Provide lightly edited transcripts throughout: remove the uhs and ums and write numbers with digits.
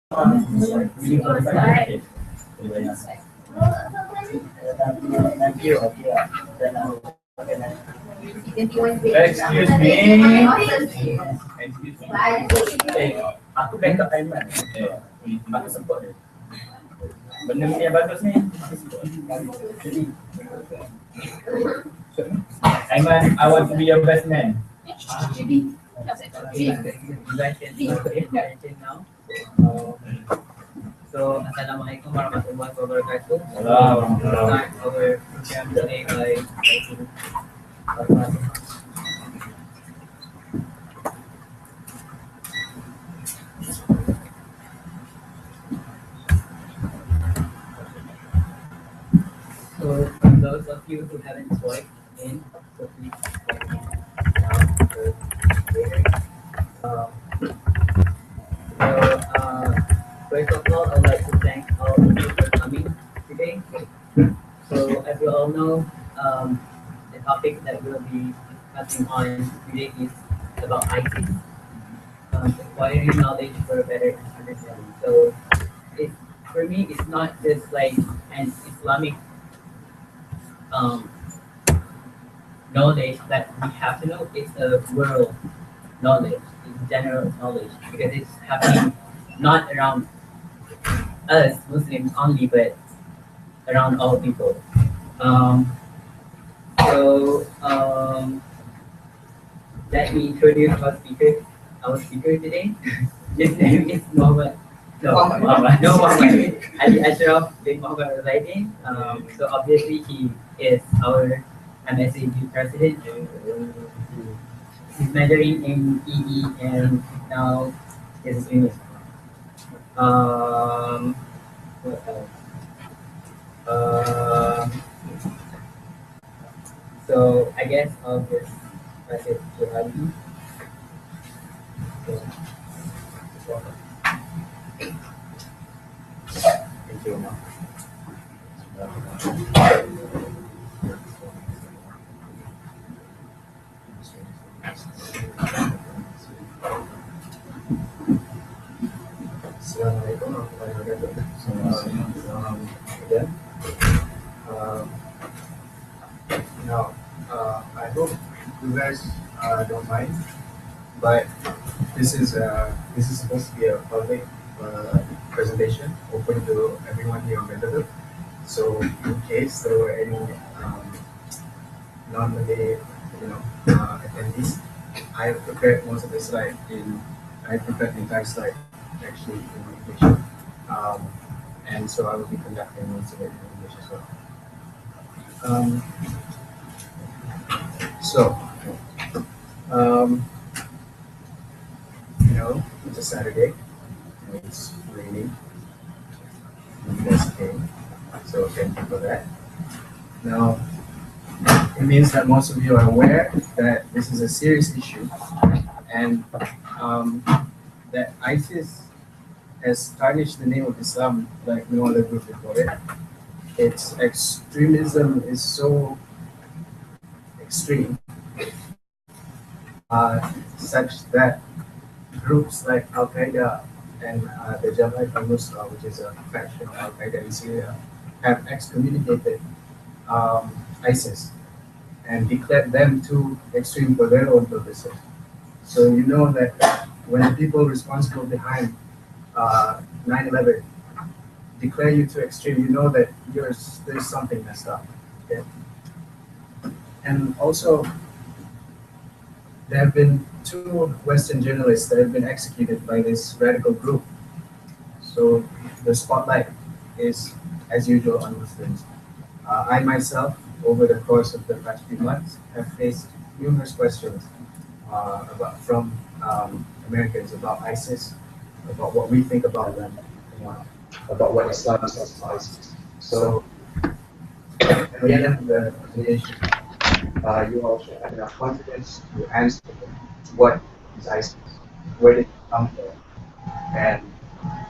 Thank you. Okay. Excuse me. Excuse me. Aku backup Aiman. Aku support dia. Benda ni yang bagus ni. Aiman, I want to be your best man. Now. So, Assalamualaikum warahmatullahi wabarakatuh. Salam. Start our program today by writing So, for those of you who haven't swiped in, so please swipe in now or later. Um, First of all, I'd like to thank all of you for coming today. So, as you all know, the topic that we'll be discussing on today is about ISIS, acquiring knowledge for a better understanding. So, it, for me, it's not just like an Islamic um, knowledge that we have to know, it's a world knowledge, it's general knowledge, because it's happening not around us Muslims only, but around all people. Um, so let me introduce our speaker today. His name is Muhammad. No, Muhammad. No, Muhammad. Ali Ashraf bin Muhammad Zaidin. So obviously he is our MSAG president. He's majoring in EE and now he's a swimmer. What else? So I guess I'll just pass it to Ali. So, Thank you. Assalamualaikum warahmatullahi wabarakatuh. Again. Now, I hope you guys don't mind, but this is supposed to be a public presentation open to everyone here on Eidul. So, in case there were any non-Malay, attendees, I have prepared most of the slide I prepared the entire slide actually in English, and so I will be conducting most of it in English as well. It's a Saturday, and it's raining. You guys came, so thank you for that. Now, it means that most of you are aware that this is a serious issue, and that ISIS has tarnished the name of Islam like no other group before it. Its extremism is so extreme, such that groups like Al Qaeda and the Jamaat al-Nusra, which is a faction of Al Qaeda in Syria, have excommunicated ISIS and declared them too extreme for their own purposes. So you know that when the people responsible behind 9/11 declare you too extreme, you know that there's something messed up. Okay? And also, there have been 2 Western journalists that have been executed by this radical group. So the spotlight is, as usual, on Muslims. I myself, over the course of the past few months, have faced numerous questions from Americans about ISIS, about what we think about them, about what Islam says about ISIS. So at the end of the presentation, you all should have enough confidence to answer what is ISIS, where did it come from, and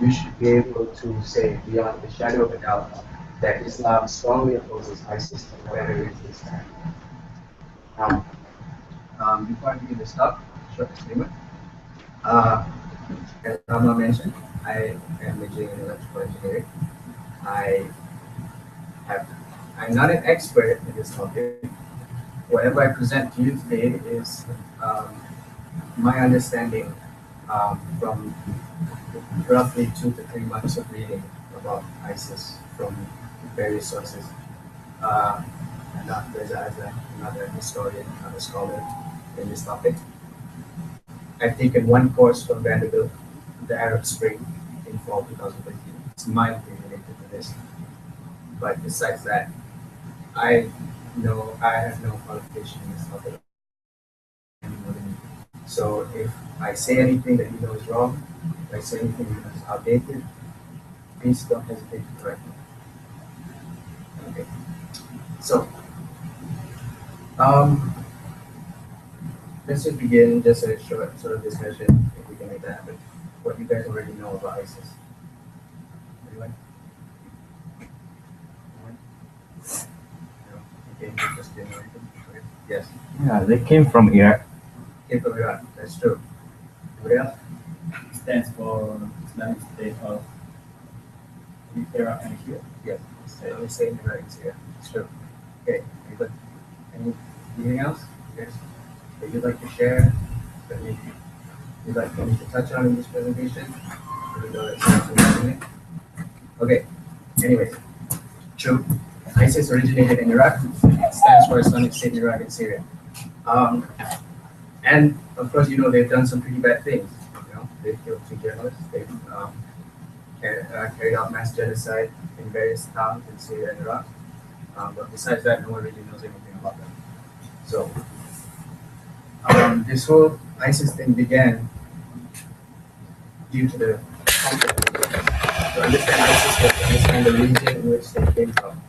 you should be able to say beyond the shadow of a doubt that Islam strongly opposes ISIS and whether it is time. Before I begin this talk, short disclaimer. As Rama mentioned, I am majoring in electrical engineering. I have, I'm not an expert in this topic. Whatever I present to you today is um, my understanding from roughly 2 to 3 months of reading about ISIS from various sources. Uh, I'm not there's another historian, another scholar in this topic. I've taken one course from Vanderbilt, the Arab Spring, in fall 2015. It's mildly related to this. But besides that, I I have no qualification in this topic any more than you. So if I say anything that you know is wrong, if I say anything that is outdated, please don't hesitate to correct me. Okay. So um, let's just begin just a short sort of discussion, if we can make that happen. What you guys already know about ISIS. Anyone? Anyone? No? Okay, just didn't know anything. Okay. Yes. Yeah, they came from Iraq. Came from Iran. That's true. Anybody else? Stands for Islamic State of Iraq and Syria. Yes. Only saying Iraq is here. It's true. Okay. Good. Anything else? Yes. That you'd like to share? That you'd like me to touch on in this presentation? Okay. Anyways, true. ISIS originated in Iraq. It stands for Islamic State in Iraq and Syria. And of course, they've done some pretty bad things. They've killed 2 journalists. They've carried out mass genocide in various towns in Syria and Iraq. But besides that, no one really knows anything about them. So this whole ISIS thing began due to the conflict. To understand ISIS, you have to understand the region in which they came from.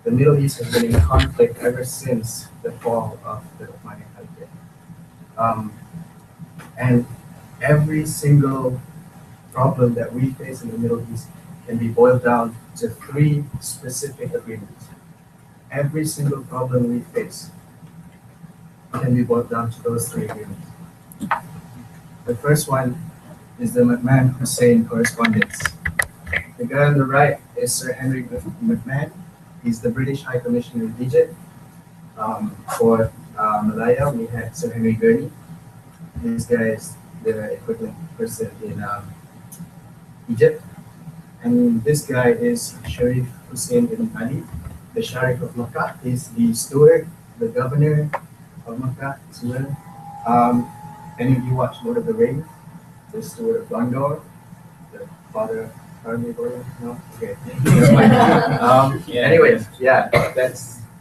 The Middle East has been in conflict ever since the fall of the Ottoman Caliphate. And every single problem that we face in the Middle East can be boiled down to 3 specific agreements. Every single problem we face can be boiled down to those 3 agreements. The first one is the McMahon-Hussein Correspondence. The guy on the right is Sir Henry McMahon. He's the British High Commissioner in Egypt. For Malaya, we had Sir Henry Gurney. This guy is the equivalent person in Egypt. And this guy is Sharif Hussein ibn Ali, the Sharif of Makkah. He's the steward, the governor of Makkah as well. Any of you watch Lord of the Rings? The steward of Gondor, the father of Aragorn? No? Okay. Anyways, yeah,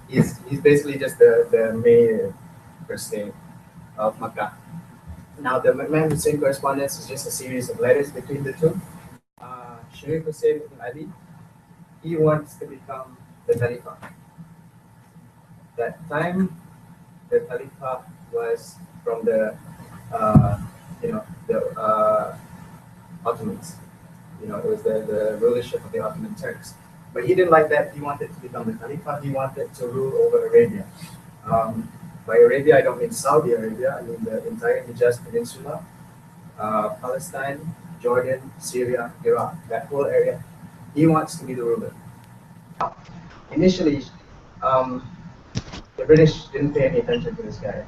he's basically just the mayor per se of Makkah. Now, the McMahon-Hussein Correspondence is just a series of letters between the two. Sharif Hussein ibn Ali, he wants to become the Khalifa. That time, the Khalifa was from the Ottomans. It was the rulership of the Ottoman Turks. But he didn't like that. He wanted to become the Khalifa. He wanted to rule over Arabia. By Arabia, I don't mean Saudi Arabia. I mean the entire Hijaz Peninsula, Palestine, Jordan, Syria, Iraq, that whole area. He wants to be the ruler. Initially, the British didn't pay any attention to this guy.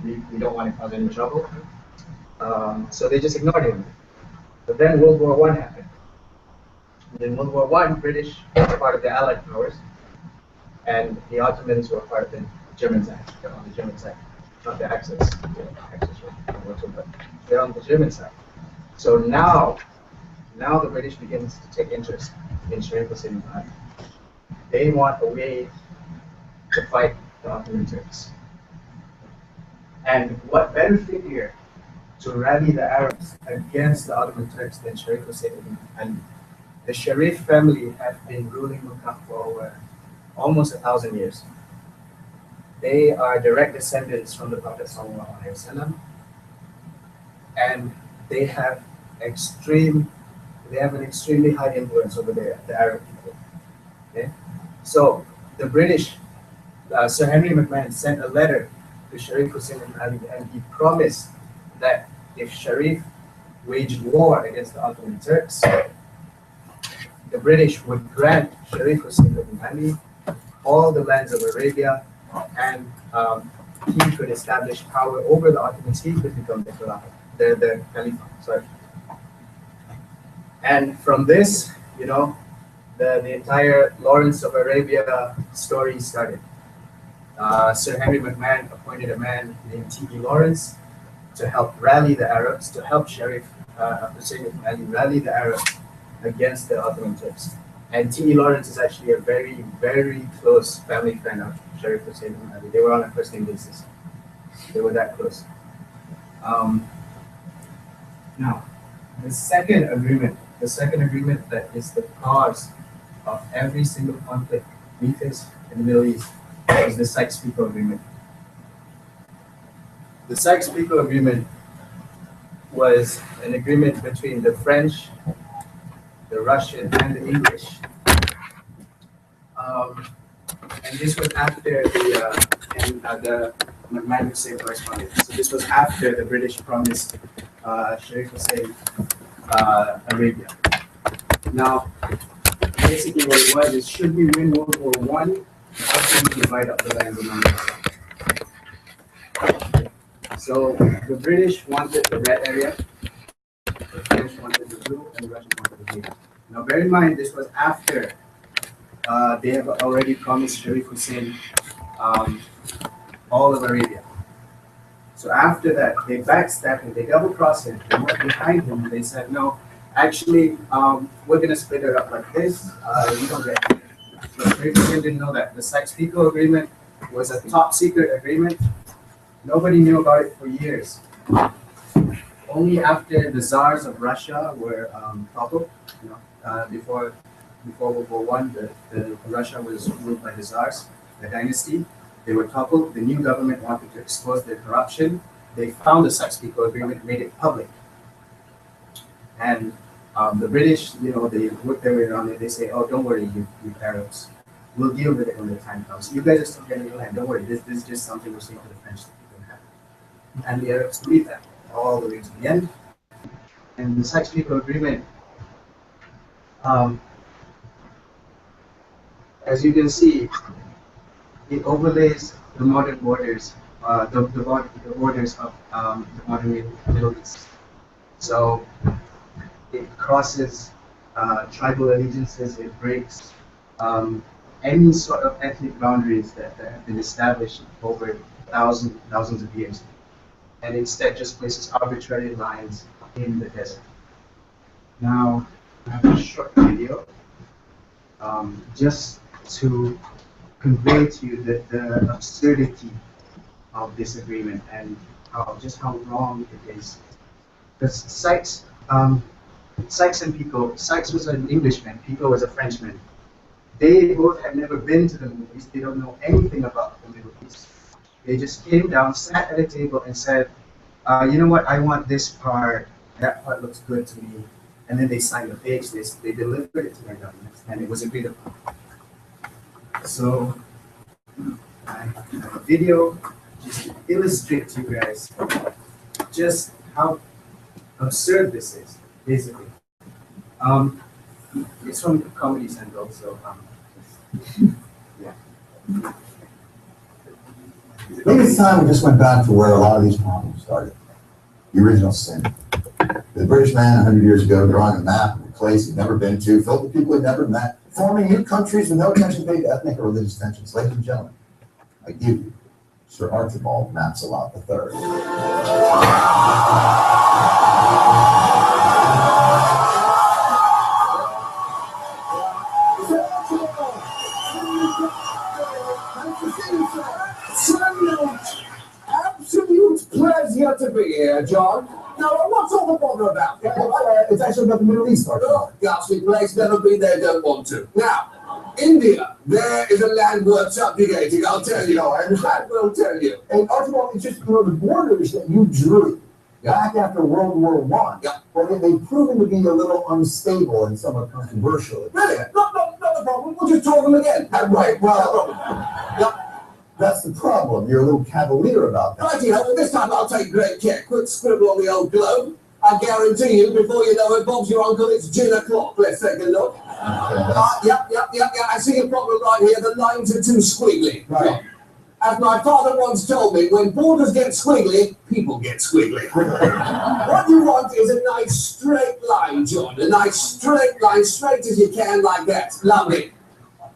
We don't want to cause any trouble. So they just ignored him. But then World War I happened. And in World War I, British were part of the Allied powers, and the Ottomans were part of the German side, on the German side, not the Axis. Axis but they're on the German side. So now the British begins to take interest in Sharif Hussein ibn Ali. They want a way to fight the Ottoman Turks. And what better figure to rally the Arabs against the Ottoman Turks than Sharif Hussein ibn Ali? The Sharif family have been ruling Makkah for over almost 1,000 years. They are direct descendants from the Prophet ﷺ, and they have an extremely high influence over the Arab people. Okay? So the British, Sir Henry McMahon sent a letter to Sharif Hussein ibn Ali, and he promised that if Sharif waged war against the Ottoman Turks, the British would grant Sharif Hussein ibn Ali all the lands of Arabia, and he could establish power over the Ottomans. He could become the Khalifa. Sorry. And from this, the entire Lawrence of Arabia story started. Sir Henry McMahon appointed a man named T.E. Lawrence to help rally the Arabs, to help Sharif Hussein ibn Ali rally the Arabs against the Ottoman Turks. And T.E. Lawrence is actually a very, very close family friend of Sharif Hussein ibn Ali. They were on a first name basis. They were that close. Now, the second agreement that is the cause of every single conflict we face in the Middle East is the Sykes-Picot Agreement. The Sykes-Picot Agreement was an agreement between the French, the Russian, and the English. And this was after the McMahon Hussein correspondence. So this was after the British promised Sharif Hussein Arabia. Now, basically what it was is, should we win World War I, how can we divide up the lands among ourselves? So the British wanted the red area, the French wanted the blue, and the Russians wanted the green. Now bear in mind, this was after they have already promised Sharif Hussein all of Arabia. So after that, they backstabbed him, they double-crossed him, they went behind him, and they said, no, actually, we're going to split it up like this, you don't get it. So Sharif Hussein didn't know that. The Sykes-Picot Agreement was a top-secret agreement. Nobody knew about it for years. Only after the Tsars of Russia were toppled, before World War I, the Russia was ruled by the Tsars, the dynasty. They were toppled. The new government wanted to expose their corruption. They found the Sykes-Picot Agreement, made it public. And the British, they work their way around it. They say, oh, don't worry, you Arabs. We'll deal with it when the time comes. You guys are still getting your land. Don't worry. This is just something we're saying to the French that you don't have. And the Arabs believe that all the way to the end. And the Sykes-Picot Agreement, as you can see, it overlays the modern borders, the borders of the modern Middle East. So it crosses tribal allegiances, it breaks any sort of ethnic boundaries that have been established over thousands of years, and instead just places arbitrary lines in the desert. Now, I have a short video just to convey to you the absurdity of this agreement and just how wrong it is. Because Sykes and Picot, Sykes was an Englishman, Picot was a Frenchman. They both had never been to the Middle East. They don't know anything about the Middle East. They just came down, sat at a table, and said, you know what, I want this part. That part looks good to me. And then they signed the page. They delivered it to their government, and it was agreed upon. So I have a video just to illustrate to you guys just how absurd this is, basically. It's from the Comedy Central, so yeah. Maybe it's time we just went back to where a lot of these problems started. The original sin. The British man 100 years ago drawing a map of a place he'd never been to, filled with people he'd never met, forming new countries with no attention paid to ethnic or religious tensions. Ladies and gentlemen, I give you Sir Archibald Lancelot III. Absolute pleasure to be here, John. Now, what's all the bother about? It's actually about the Middle East, Archibald. Oh, ghastly place, never been there, don't want to. Now, India, there is a land worth subjugating, I'll tell you. I will tell you. And Archibald, it's just, the borders that you drew back after World War I, well, they've proven to be a little unstable and somewhat controversial. Really? Not the problem. We'll just talk them again. Right, well, that's the problem. You're a little cavalier about that. righty, well, this time I'll take great care. Quick scribble on the old globe. I guarantee you, before you know it, Bob's your uncle, it's gin o'clock. Let's take a look. Yep. I see a problem right here. The lines are too squiggly. Right. As my father once told me, when borders get squiggly, people get squiggly. What you want is a nice straight line, John. A nice straight line, straight as you can, like that. Lovely.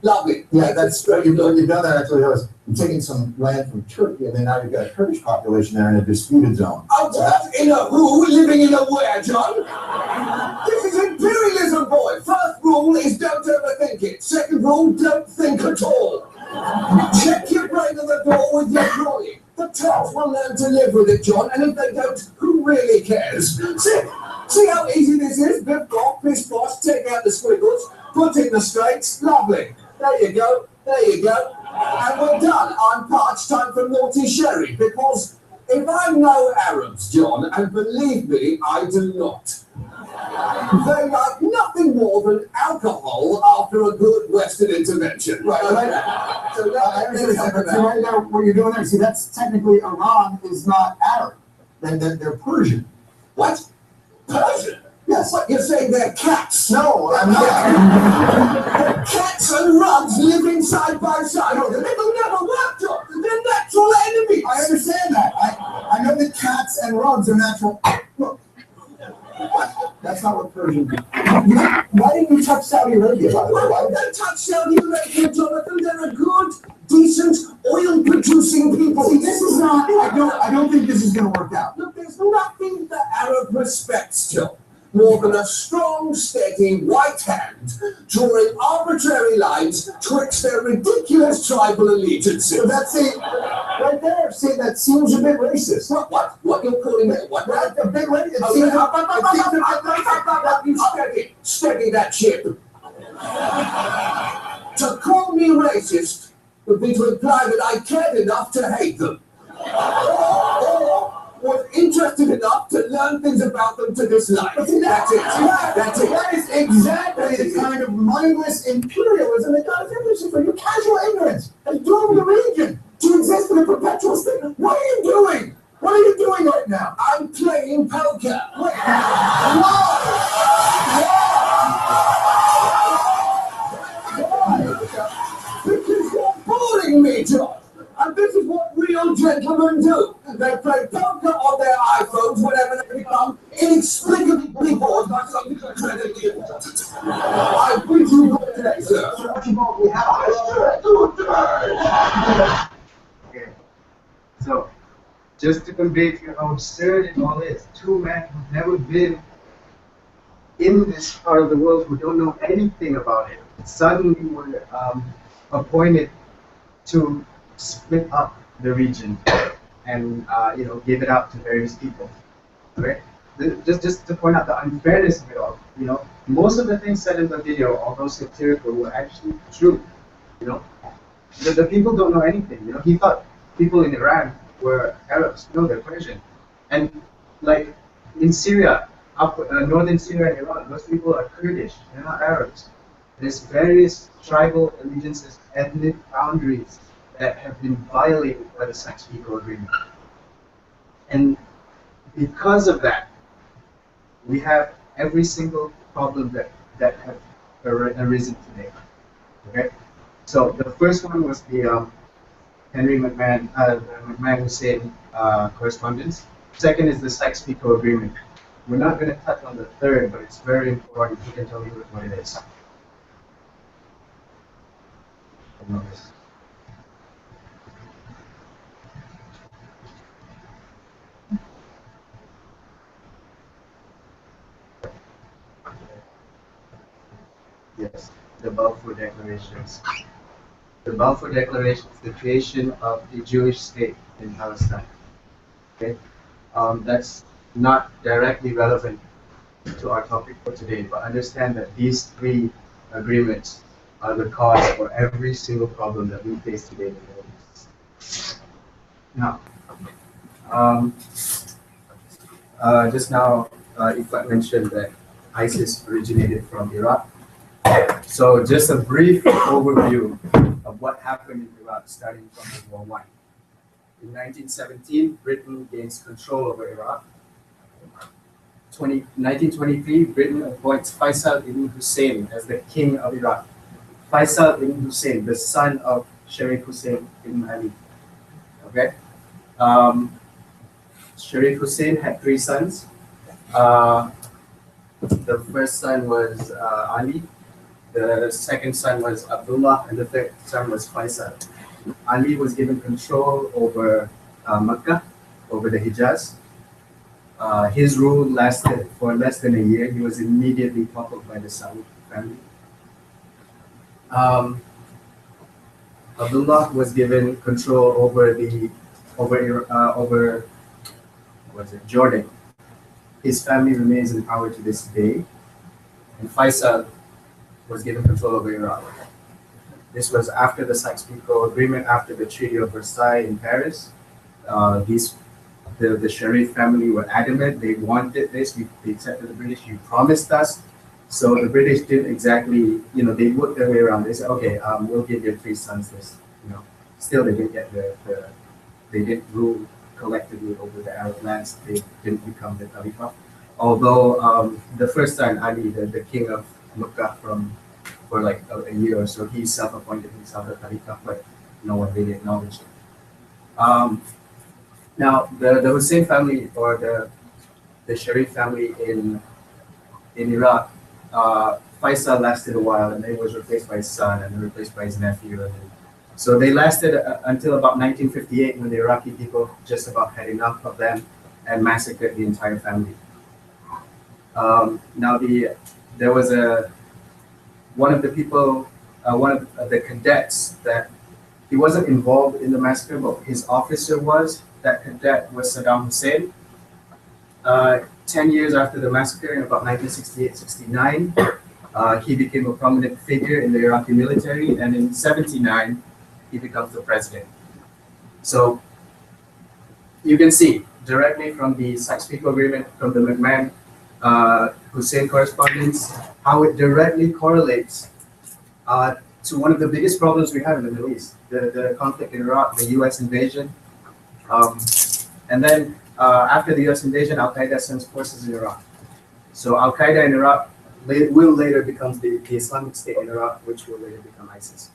Lovely. Yeah, that's what you've done that actually. You're taking some land from Turkey, and then now you've got a Kurdish population there in a disputed zone. Oh, what? In a who? Living in a where, John? This is imperialism, boy. First rule is don't overthink it. Second rule, don't think at all. Check your brain on the door with your drawing. The Turks will learn to live with it, John, and if they don't, who really cares? See how easy this is? Biff boff, piss bosh, take out the squiggles, put in the straights. Lovely. There you go. There you go. And we're done. I'm parched. Time for naughty sherry, because if I know Arabs, John, and believe me, I do not, they like nothing more than alcohol after a good Western intervention. Right. So I understand, but right now, what you're doing there, see, that's technically Iran is not Arab. They're Persian. What? Persian? Yes. What, you're saying they're cats? No, I'm not. Cats and rugs living side by side. Oh, they will never work, John. They're natural enemies. I understand that. I know that cats and rugs are natural. Look. That's not what Persian do. Why didn't you touch Saudi Arabia, by the way? Why would they touch Saudi Arabia, Jonathan? They're a good, decent, oil-producing people. See, this is not. I don't think this is going to work out. Look, there's nothing the Arab respects, Joe, more than a strong, steady white hand drawing arbitrary lines twixt their ridiculous tribal allegiances. So that's it, right there. See, that seems a bit racist. What you're calling it? What? A bit racist. You steady that ship. To call me racist would be to imply that I cared enough to hate them. Or was interested enough to learn things about them to dislike. That's it. That's it. That is exactly the kind of mindless imperialism that God is for. Your casual ignorance has doomed the region to exist in a perpetual state. What are you doing? What are you doing right now? I'm playing poker. Why? Because you're boring me, John. And this is what real gentlemen do. They play poker on their iPhones whenever they become inexplicably bored by something incredibly important. I bid you good today, sir. Archibald, we have a Okay. So, just to convey to you how absurd it all is, two men who've never been in this part of the world, who don't know anything about it, suddenly were appointed to split up the region and give it out to various people. Right? Just to point out the unfairness of it all. Most of the things said in the video, although satirical, were actually true. The people don't know anything. He thought people in Iran were Arabs. No, they're Persian. And like in Syria, northern Syria and Iran, those people are Kurdish. They're not Arabs. There's various tribal allegiances, ethnic boundaries that have been violated by the Sykes-Picot Agreement. And because of that, we have every single problem that have arisen today. Okay? So the first one was the Henry McMahon-Hussein correspondence. Second is the Sykes-Picot Agreement. We're not going to touch on the third, but it's very important. You can tell me what it is. Yes, the Balfour Declarations. The Balfour Declaration is the creation of a Jewish state in Palestine. Okay, that's not directly relevant to our topic for today, but understand that these three agreements are the cause for every single problem that we face today in the Middle East. Now, just now, Ifat mentioned that ISIS originated from Iraq. So just a brief overview of what happened in Iraq starting from World War I. In 1917, Britain gains control over Iraq. 1923, Britain appoints Faisal ibn Hussein as the king of Iraq. Faisal ibn Hussein, the son of Sharif Hussein ibn Ali. Okay. Sharif Hussein had three sons. The first son was Ali. The second son was Abdullah, and the third son was Faisal. Ali was given control over Mecca, over the Hijaz. His rule lasted for less than a year. He was immediately toppled by the Saud family. Abdullah was given control over Jordan. His family remains in power to this day. And Faisal was given control over Iraq. This was after the Sykes-Picot Agreement, after the Treaty of Versailles in Paris. The Sharif family were adamant. They wanted this. They accepted the British. You promised us. So the British didn't exactly, they worked their way around. They said, okay, we'll give your three sons this. Still they didn't get they didn't rule collectively over the Arab lands. They didn't become the Khalifa. Although the first son, Ali, the king of Mecca for like a year or so, he self-appointed himself the Khalifa, but no one really acknowledged it. Now, the Hussein family, or the Sharif family in Iraq, Faisal lasted a while, and then he was replaced by his son, and then replaced by his nephew. So they lasted until about 1958, when the Iraqi people just about had enough of them and massacred the entire family. Now, there was one of the cadets that he wasn't involved in the massacre, but his officer was. That cadet was Saddam Hussein. 10 years after the massacre, in about 1968-69, he became a prominent figure in the Iraqi military, and in 79, he becomes the president. So you can see directly from the Sykes-Picot Agreement, from the McMahon-Hussein correspondence, how it directly correlates to one of the biggest problems we have in the Middle East, the conflict in Iraq, the US invasion. And then after the US invasion, Al-Qaeda sends forces in Iraq. So Al-Qaeda in Iraq will later become the Islamic State in Iraq, which will later become ISIS.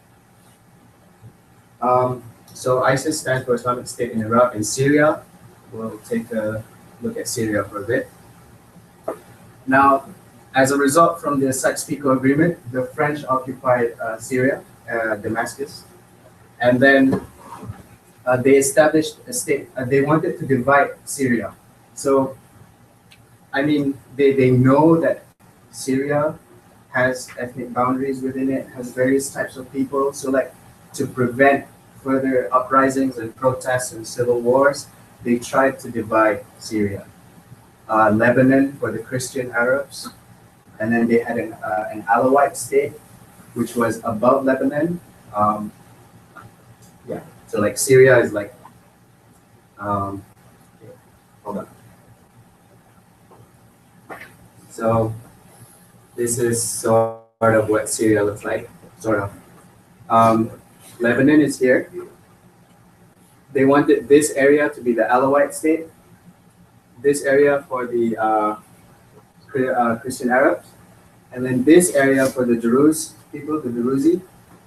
So ISIS stands for Islamic State in Iraq and Syria. We'll take a look at Syria for a bit. Now, as a result from the Sykes-Picot Agreement, the French occupied Syria, Damascus, and then they established a state. They wanted to divide Syria. So, I mean, they know that Syria has ethnic boundaries within it, has various types of people. So, like, to prevent further uprisings and protests and civil wars, they tried to divide Syria. Lebanon for the Christian Arabs, and then they had an Alawite state, which was above Lebanon. So like Syria is like, hold on. So this is sort of what Syria looks like, sort of. Lebanon is here. They wanted this area to be the Alawite state, this area for the Christian Arabs, and then this area for the Druze people, the Druzi,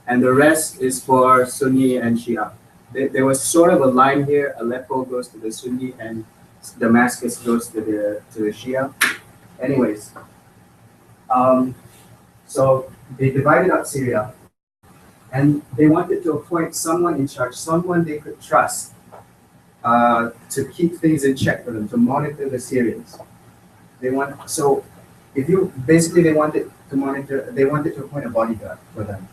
and the rest is for Sunni and Shia. There was sort of a line here. Aleppo goes to the Sunni, and Damascus goes to the Shia. Anyways, so they divided up Syria, and they wanted to appoint someone in charge, someone they could trust, to keep things in check for them, to monitor the Syrians. They wanted to appoint a bodyguard for them,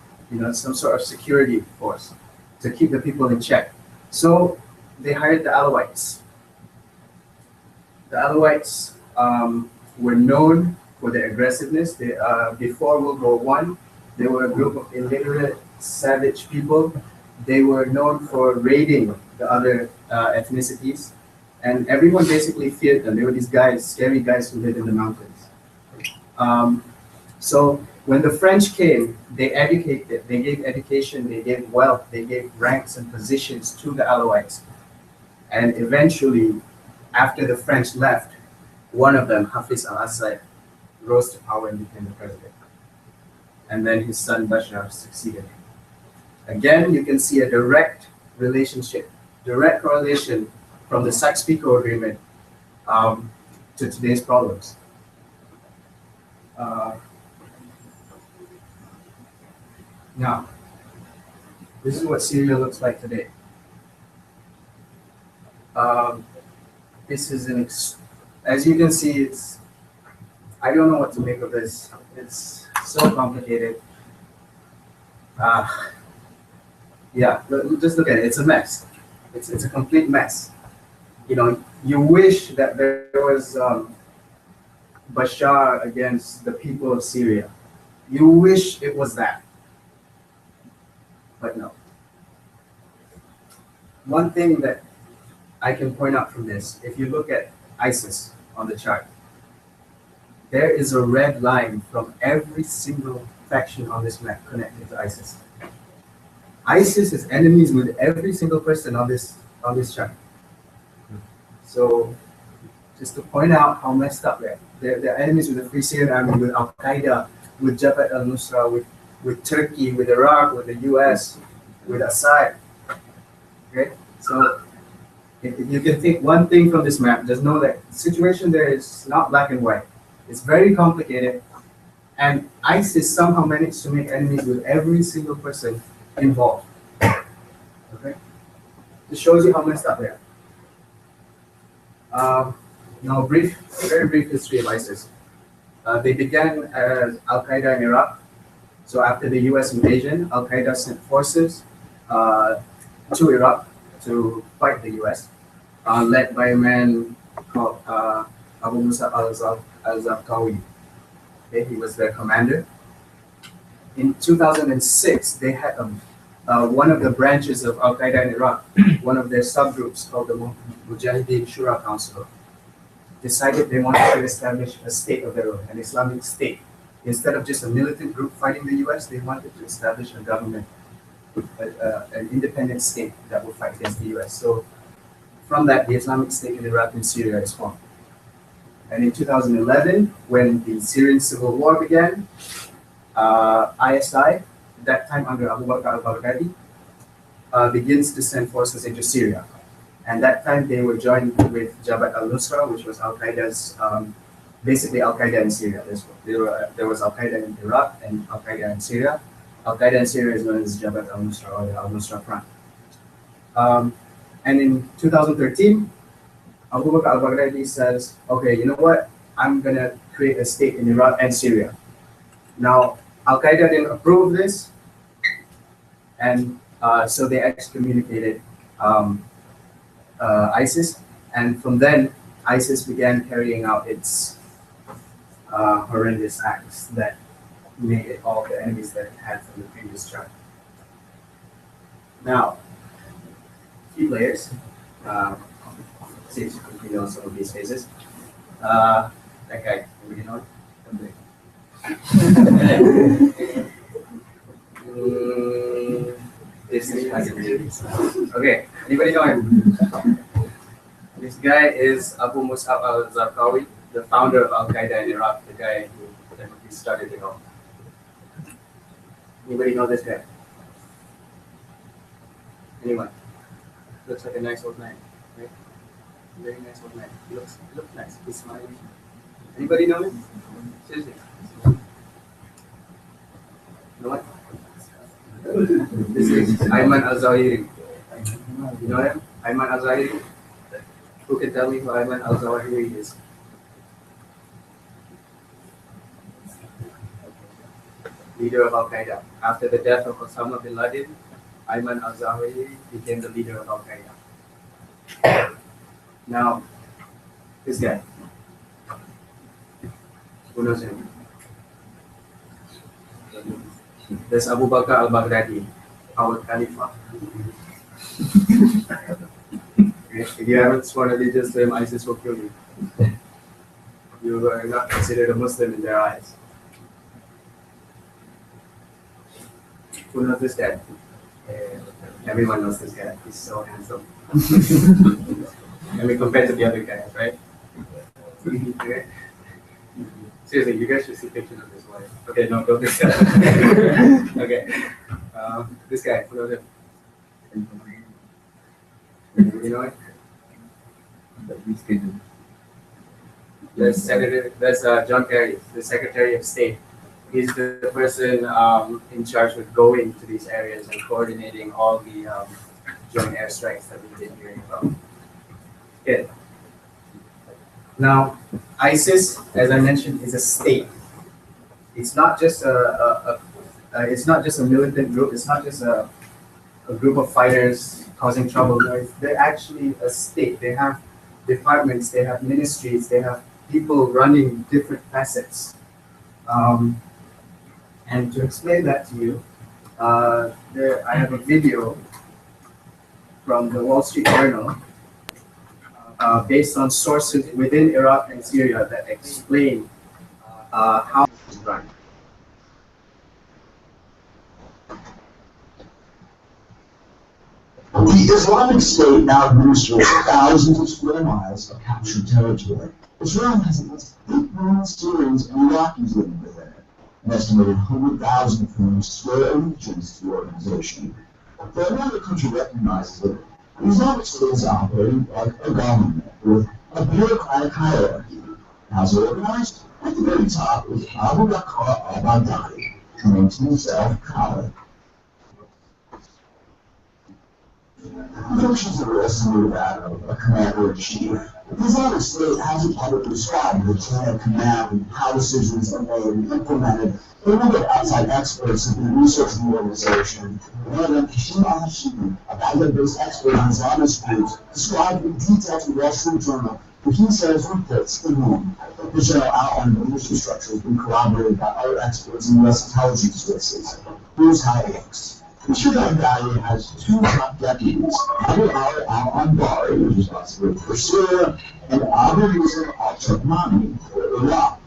some sort of security force to keep the people in check. So they hired the Alawites. The Alawites were known for their aggressiveness. Before World War I, they were a group of illiterate, savage people. They were known for raiding the other ethnicities, and everyone basically feared them. They were these guys, scary guys who lived in the mountains. So when the French came, they educated, they gave education, they gave wealth, they gave ranks and positions to the Alawites. And eventually, after the French left, One of them, Hafiz al-Assad, rose to power and became the president. And then his son Bashar succeeded him. Again, you can see a direct relationship, direct correlation from the Sykes-Picot Agreement to today's problems. Now, this is what Syria looks like today. This is as you can see, I don't know what to make of this. It's so complicated. Yeah, just look at it. It's a mess. It's a complete mess. You know, you wish that there was Bashar against the people of Syria. You wish it was that. But no. One thing that I can point out from this, if you look at ISIS on the chart, there is a red line from every single faction on this map connected to ISIS. ISIS is enemies with every single person on this chart. So, just to point out how messed up they're enemies with the Free Syrian Army, with Al Qaeda, with Jabhat al-Nusra, with Turkey, with Iraq, with the US, with Assad. Okay, so if you can take one thing from this map, just know that the situation there is not black and white. It's very complicated, and ISIS somehow managed to make enemies with every single person involved. Okay, this shows you how messed up they are. Now, very brief history of ISIS. They began as Al Qaeda in Iraq. So after the U.S. invasion, Al Qaeda sent forces to Iraq to fight the U.S., led by a man called Abu Musa al-Zarqawi. Okay, he was their commander. In 2006, they had one of the branches of Al Qaeda in Iraq, one of their subgroups called the Mujahideen Shura Council, decided they wanted to establish a state of their own, an Islamic state. Instead of just a militant group fighting the US, they wanted to establish a government, an independent state that would fight against the US. So from that, the Islamic State in Iraq and Syria is formed. And in 2011, when the Syrian civil war began, ISI, at that time under Abu Bakr al-Baghdadi, begins to send forces into Syria. And that time they were joined with Jabhat al-Nusra, which was Al-Qaeda's, basically Al-Qaeda in Syria. There was Al-Qaeda in Iraq and Al-Qaeda in Syria. Al-Qaeda in Syria is known as Jabhat al-Nusra or the al-Nusra Front. And in 2013, Abu Bakr al-Baghdadi says, okay, you know what? I'm going to create a state in Iraq and Syria. Now, Al-Qaeda didn't approve this, and so they excommunicated ISIS, and from then, ISIS began carrying out its horrendous acts that made it all the enemies that it had from the previous chart. Now, key players, see if you know some of these faces. That guy, you know it? This is okay. Anybody know him? This guy is Abu Musa al-Zarqawi, the founder of Al Qaeda in Iraq, the guy who started it all. Anybody know this guy? Anyone? Looks like a nice old man, right? Very nice old man. He looks nice. He's smiling. Anybody know him? Seriously. You know what? This is Ayman al-Zawahiri. You know him? Ayman al-Zawahiri? Who can tell me who Ayman al-Zawahiri is? Leader of Al Qaeda. After the death of Osama bin Laden, Ayman al-Zawahiri became the leader of Al Qaeda. Now, this guy. Who knows him? There's Abu Bakr al-Baghdadi, our Khalifa. If you haven't sworn allegiance to him, ISIS will kill you. You are not considered a Muslim in their eyes. Who knows this guy? Everyone knows this guy. He's so handsome. I mean, compared to the other guys, right? Okay. Seriously, you guys should see pictures of this one. Okay, no, don't do that. Okay. This guy, put on you know it? That's John Kerry, the Secretary of State. He's the person in charge with going to these areas and coordinating all the joint airstrikes that we've been hearing about. Okay. Now, ISIS, as I mentioned, is a state. It's not just it's not just a militant group. It's not just a group of fighters causing trouble. No, they're actually a state. They have departments. They have ministries. They have people running different facets. And to explain that to you, I have a video from the Wall Street Journal based on sources within Iraq and Syria that explain how it's run. The Islamic State now administers thousands of square miles of captured territory. Israel has at least 8 million Syrians and Iraqis living within it, an estimated 100,000 of whom swear allegiance to the organization. But another country recognizes that the Islamic State is operating like a government with a bureaucratic hierarchy. How's it organized? At the very top is Abu Bakr al-Baghdadi, who names himself Khalid. The functions that are estimated that of a commander-in-chief. The Islamic State hasn't publicly described the chain of command and how decisions are made and implemented. But we get outside experts have been researching the organization. One of them, Hashim al-Hashimi, a Baghdad-based expert on Islamist groups, described in detail to the Wall Street Journal that he says reports in whom the general outline of the leadership structure has been corroborated by other experts in U.S. intelligence sources. Here's how it looks. Mr. Baghdadi has 2 top deputies, Abu al-Anbari, who's responsible for Syria, and Abu Yusuf al-Turkmani for Iraq.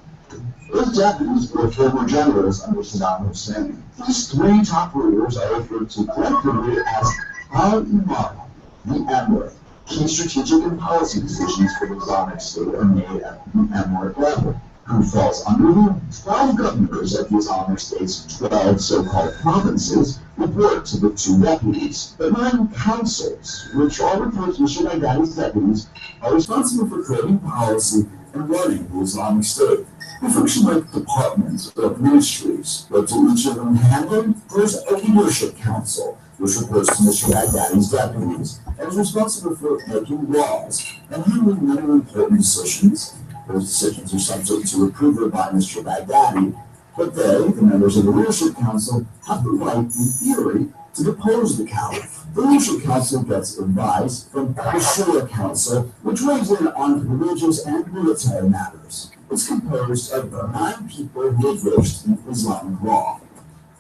Those deputies were former generals under Saddam Hussein. These 3 top leaders are referred to collectively as al-Imam, the Emirate. Key strategic and policy decisions for the Islamic State are made at the Emirate level, who falls under the 12 governors of the Islamic State's 12 so-called provinces, report to the 2 deputies. The 9 councils, which are referred to as Baghdadi's deputies, are responsible for creating policy and running the Islamic State. They function like departments or ministries, but to each of them handling, there's a leadership council, which reports to Mr. Baghdadi's deputies, and is responsible for making laws and handling many important decisions. Those decisions are subject to approval by Mr. Baghdadi, but they, the members of the Leadership Council, have the right, in theory, to depose the caliph. The Leadership Council gets advice from the Shura Council, which weighs in on religious and military matters. It's composed of 9 people who have versed in Islamic law.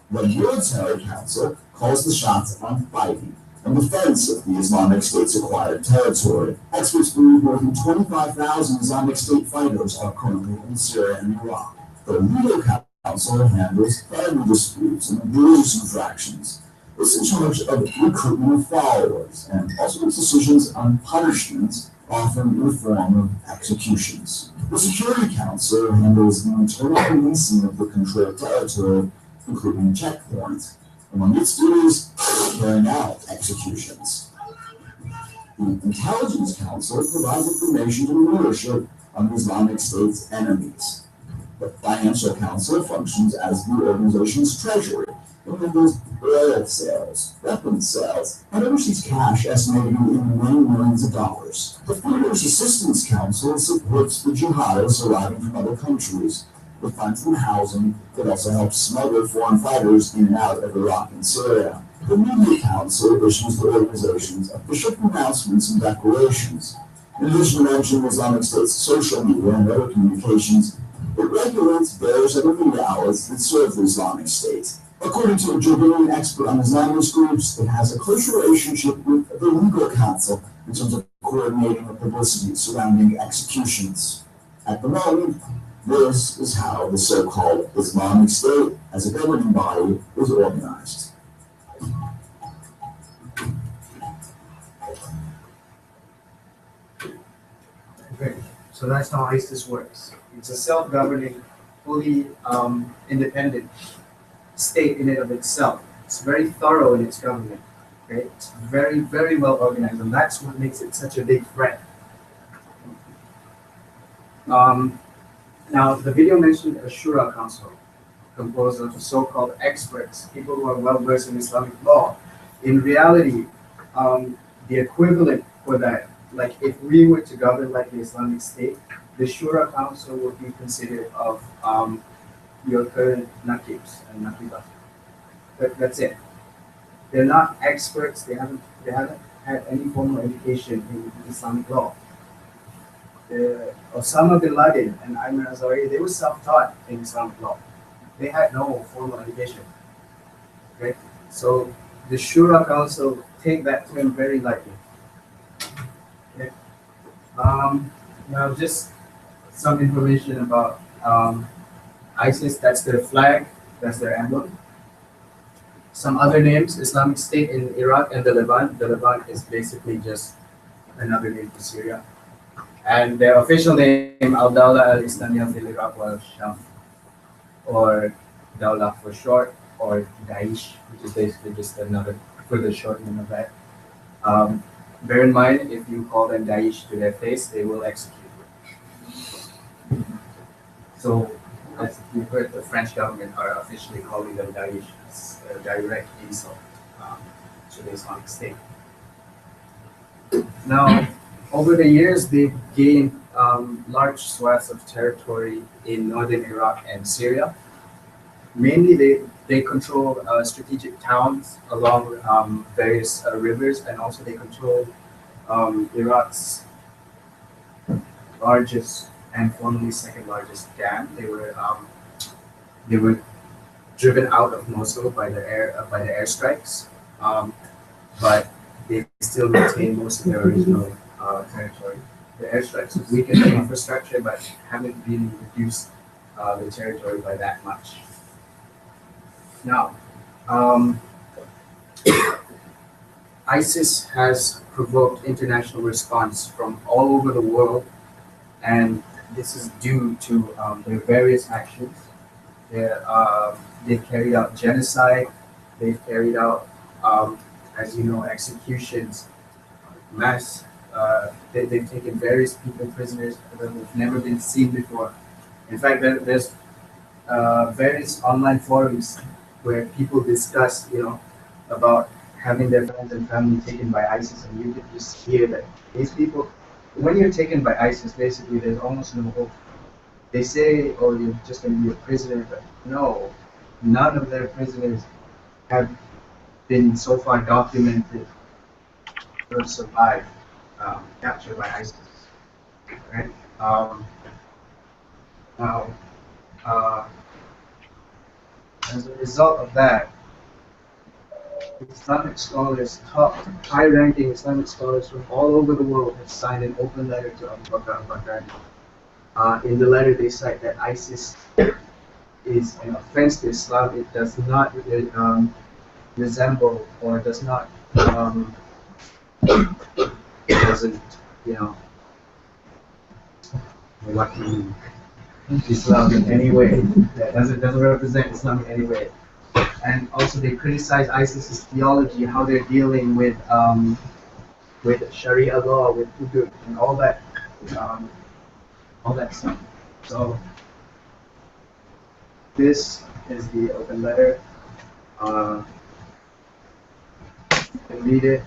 The Military Council calls the shots on fighting and defense of the Islamic State's acquired territory. Experts believe more than 25,000 Islamic State fighters are currently in Syria and Iraq. The Legal Council handles family disputes and religious infractions. It's in charge of recruitment of followers and also makes decisions on punishments, often in the form of executions. The Security Council handles the internal policing of the controlled territory, including checkpoints. Among its duties, carrying out executions. The Intelligence Council provides information to the leadership on the Islamic State's enemies. The Financial Council functions as the organization's treasury. It handles oil sales, weapons sales, and oversees cash estimated in many millions of dollars. The Fighters Assistance Council supports the jihadists arriving from other countries with funds and housing that also helps smuggle foreign fighters in and out of Iraq and Syria. The Media Council issues the organization's official pronouncements and declarations. In addition to managing Islamic State's social media and other communications, it regulates various other media outlets that serve the Islamic State. According to a Jordanian expert on Islamist groups, it has a close relationship with the Legal Council in terms of coordinating the publicity surrounding executions. At the moment, this is how the so-called Islamic State, as a governing body, is organized. Great. So that's how ISIS works. It's a self-governing, fully independent state in and of itself. It's very thorough in its government. Okay? It's very, very well organized, and that's what makes it such a big threat. Now, the video mentioned a Shura Council composed of so-called experts, people who are well versed in Islamic law. In reality, the equivalent for that, like if we were to govern like the Islamic State, the Shura Council would be considered of your current nakibs and nakibas. That's it. They're not experts. They haven't had any formal education in Islamic law. Osama bin Laden and Ayman Azari, they were self-taught in Islamic law. They had no formal education. Okay, so the Shura Council take that term very lightly. Okay. Now just some information about ISIS. That's their flag. That's their emblem. Some other names: Islamic State in Iraq and the Levant. The Levant is basically just another name for Syria. And their official name, Al-Dawla al-Islamiyya fil Iraq wal Sham, or Dawla for short, or Daesh, which is basically just another further shortening of that. Bear in mind, if you call them Daesh to their face, they will execute you. So, as you heard, the French government are officially calling them Daesh. It's a direct insult to the Islamic State. Now, over the years, they've gained large swaths of territory in northern Iraq and Syria. Mainly, they control strategic towns along various rivers, and also they control Iraq's largest and formerly second largest dam. They were driven out of Mosul by the airstrikes, but they still retain most of their original territory. The airstrikes have weakened the infrastructure, but haven't really reduced the territory by that much. Now, ISIS has provoked international response from all over the world, and this is due to their various actions. They've carried out genocide, they've carried out, as you know, executions, mass. They've taken various people prisoners that have never been seen before. In fact, there's various online forums where people discuss, about having their friends and family taken by ISIS, and you can just hear that these people, when you're taken by ISIS, basically there's almost no hope. They say, "Oh, you're just going to be a prisoner," but no, none of their prisoners have been so far documented to have survived capture by ISIS. Right? Now, as a result of that, Islamic scholars, top high-ranking Islamic scholars from all over the world have signed an open letter to Abu Bakr al-Baghdadi. In the letter, they cite that ISIS is an offense to Islam. It does not resemble, or does not doesn't, what Islam in any way. That doesn't represent Islam in any way. And also, they criticize ISIS's theology, how they're dealing with Sharia law, with hudud, and all that stuff. So this is the open letter. You can read it.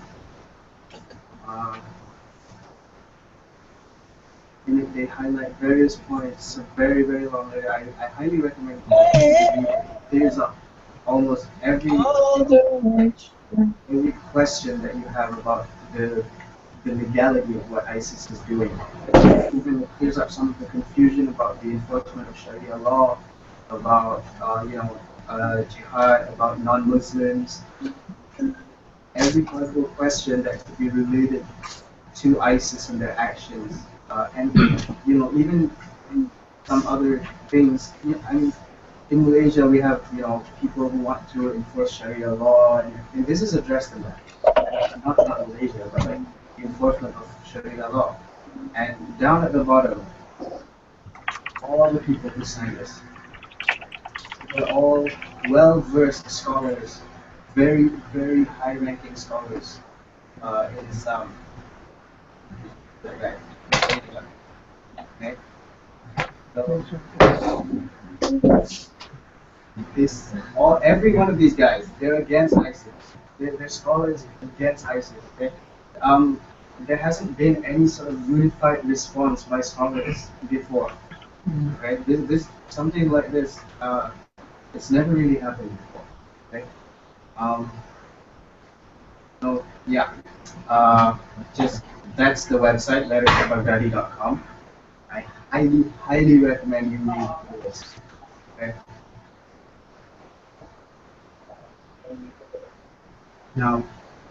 In it, they highlight various points. It's a very, very long letter. I highly recommend you read it. There's almost every question that you have about the legality of what ISIS is doing. Even it clears up some of the confusion about the enforcement of Sharia law, about jihad, about non-Muslims. Every possible question that could be related to ISIS and their actions, and even some other things. I mean, in Malaysia, we have people who want to enforce Sharia law, and this is addressed in that. Not Malaysia, but like the enforcement of Sharia law. And down at the bottom, all the people who signed this were all well-versed scholars, very, very high-ranking scholars in Islam. Okay. Okay. So, every one of these guys, they're against ISIS. They're scholars against ISIS. Okay. Um, there hasn't been any sort of unified response by scholars before. Right? This something like this. It's never really happened before. Okay. Um, so yeah. Just that's the website lettersofbaghdadi.com. I highly recommend you read this. Okay. Now,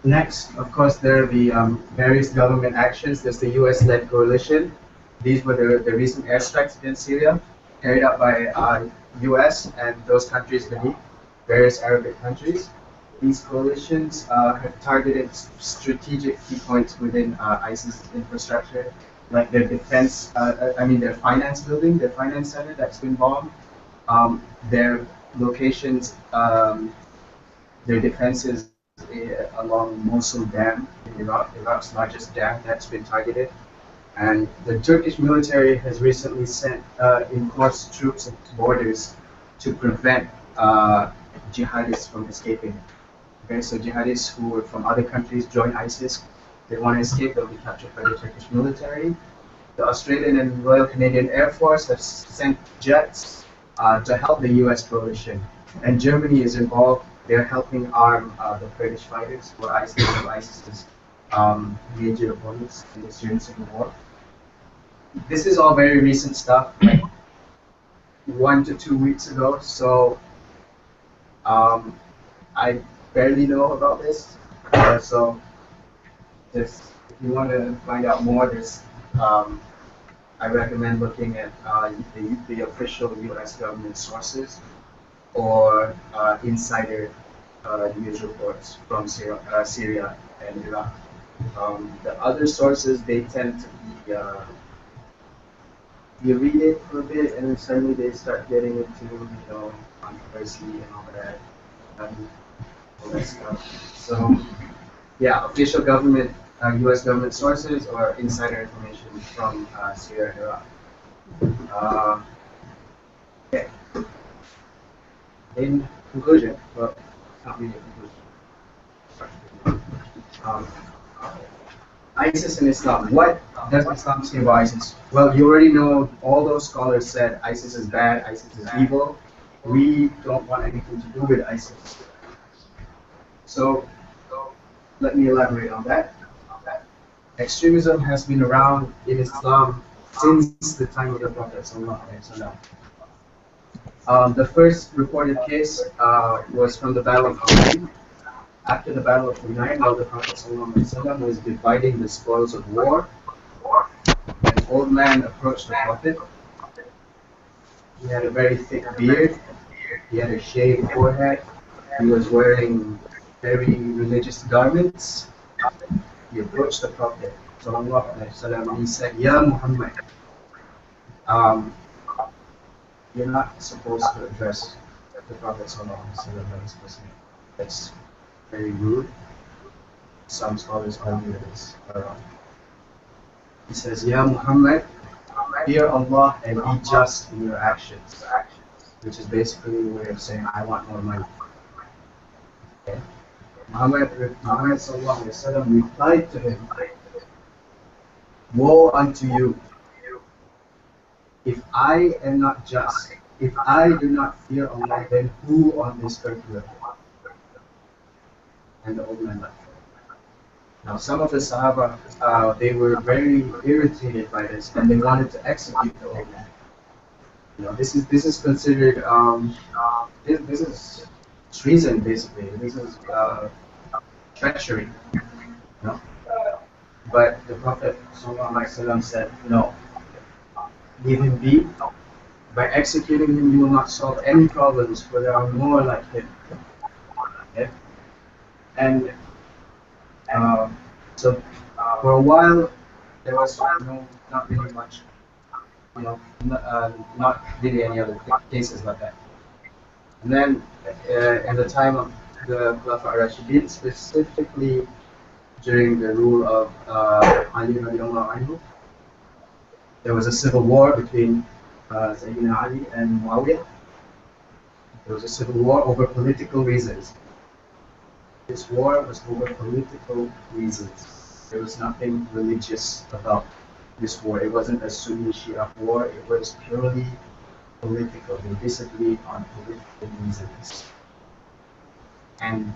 next, of course, there are the various government actions. There's the U.S.-led coalition. These were the recent airstrikes against Syria, carried out by U.S. and those countries beneath, various Arabic countries. These coalitions have targeted strategic key points within ISIS infrastructure, like their defense, their finance building, their finance center that's been bombed, their locations, their defenses along Mosul Dam in Iraq, Iraq's largest dam that's been targeted. And the Turkish military has recently sent enforced troops at borders to prevent jihadists from escaping. Okay, so jihadists who are from other countries join ISIS. They want to escape, they'll be captured by the Turkish military. The Australian and Royal Canadian Air Force have sent jets to help the US coalition. And Germany is involved. They're helping arm the British fighters for ISIS's major opponents in the Syrian civil war. This is all very recent stuff, like 1 to 2 weeks ago. So I barely know about this. So just if you want to find out more, I recommend looking at the official U.S. government sources or insider news reports from Syria and Iraq. The other sources, they tend to be, you read it for a bit and then suddenly they start getting into, controversy and all that stuff. So, yeah, official government, U.S. government sources or insider information from Syria and Iraq. Okay. In conclusion, well, it's not really a conclusion. ISIS and Islam. What does Islam say about ISIS? Well, you already know all those scholars said ISIS is bad, ISIS is evil. We don't want anything to do with ISIS. So, let me elaborate on that. Extremism has been around in Islam since the time of the Prophet ﷺ. The first reported case was from the Battle of Hunayn. After the Battle of Hunayn, while the Prophet ﷺ was dividing the spoils of war, an old man approached the Prophet. He had a very thick beard. He had a shaved forehead. He was wearing very religious garments. He approached the Prophet ﷺ and he said, Ya Muhammad, you're not supposed to address the Prophet ﷺ. That's very rude. Some scholars argue that it's wrong. He says, Ya Muhammad, fear Allah and be just in your actions. Which is basically a way of saying, I want more money. Okay? Muhammad ﷺ replied to him, woe unto you. If I am not just, if I do not fear Allah, then who on this earth will? And the old man left. Now, some of the Sahaba, they were very irritated by this, and they wanted to execute the old man. This is considered this is treason, basically. This is treachery. But the Prophet ﷺ said, no, leave him be. By executing him, you will not solve any problems, for there are more like him. Okay? And so for a while, there was not really much not really any other cases like that. And then in the time of the Khulafa Rashidin, specifically during the rule of Ali radiallahu anhu, there was a civil war between Sayyidina Ali and Muawiyah. There was a civil war over political reasons. This war was over political reasons. There was nothing religious about this war. It wasn't a Sunni Shia war. It was purely political. They disagreed on political reasons. And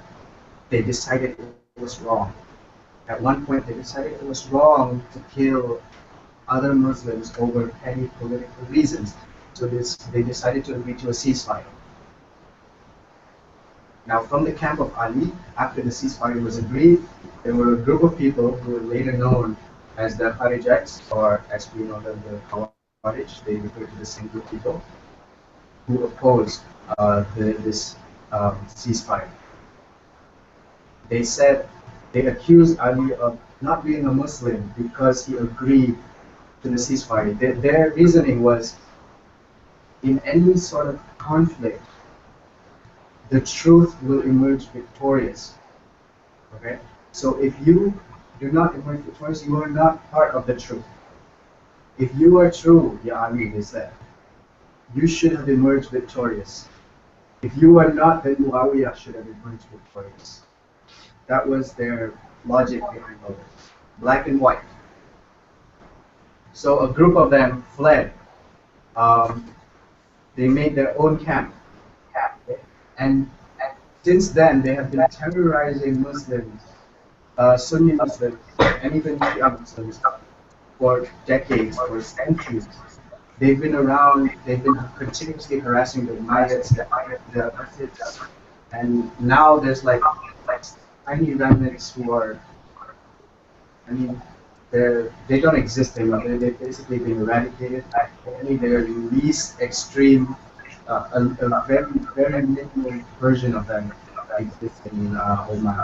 they decided it was wrong. At one point, they decided it was wrong to kill other Muslims over petty political reasons. So they decided to agree to a ceasefire. Now, from the camp of Ali, after the ceasefire was agreed, there were a group of people who were later known as the Kharijats, or as we know them, the Khawarij. They refer to the same group of people who opposed this ceasefire. They said, they accused Ali of not being a Muslim because he agreed to the ceasefire. Their reasoning was, in any sort of conflict, the truth will emerge victorious. Okay? So if you do not emerge victorious, you are not part of the truth. If you are true, Ya Ali, they said, you should have emerged victorious. If you are not, then Muawiyah should have emerged victorious. That was their logic behind all this. Black and white. So a group of them fled. They made their own camp. And since then, they have been terrorizing Muslims, Sunni Muslims, and even Shia Muslims for decades, for centuries. They've been around, they've been continuously harassing the Umayyads, the Abbasids, and now there's like tiny remnants who are, I mean, they don't exist anymore. They've basically been eradicated. Only their least extreme, a very, very minimal version of them exists in Oman.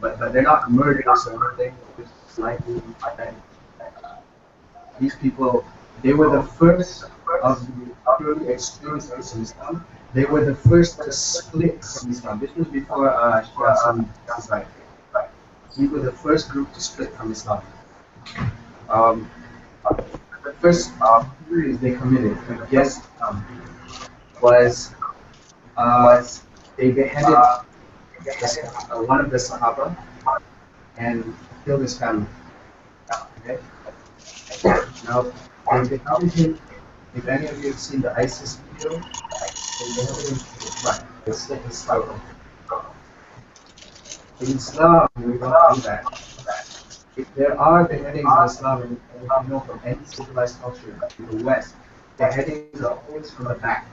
But they're not murderers or anything. Just slightly. These people, they were the first of the purely extremist Islam. They were the first to split from Islam. This was before Shia Sunni society. We were the first group to split from Islam. The first series they committed against was they beheaded one of the Sahaba and killed his family. Okay? Now, they beheaded him. If any of you have seen the ISIS video, they beheaded him to the front. They slit his throat. In Islam, we don't do that. If there are beheadings in Islam, and if you know from any civilized culture in the West, beheadings are always from the back.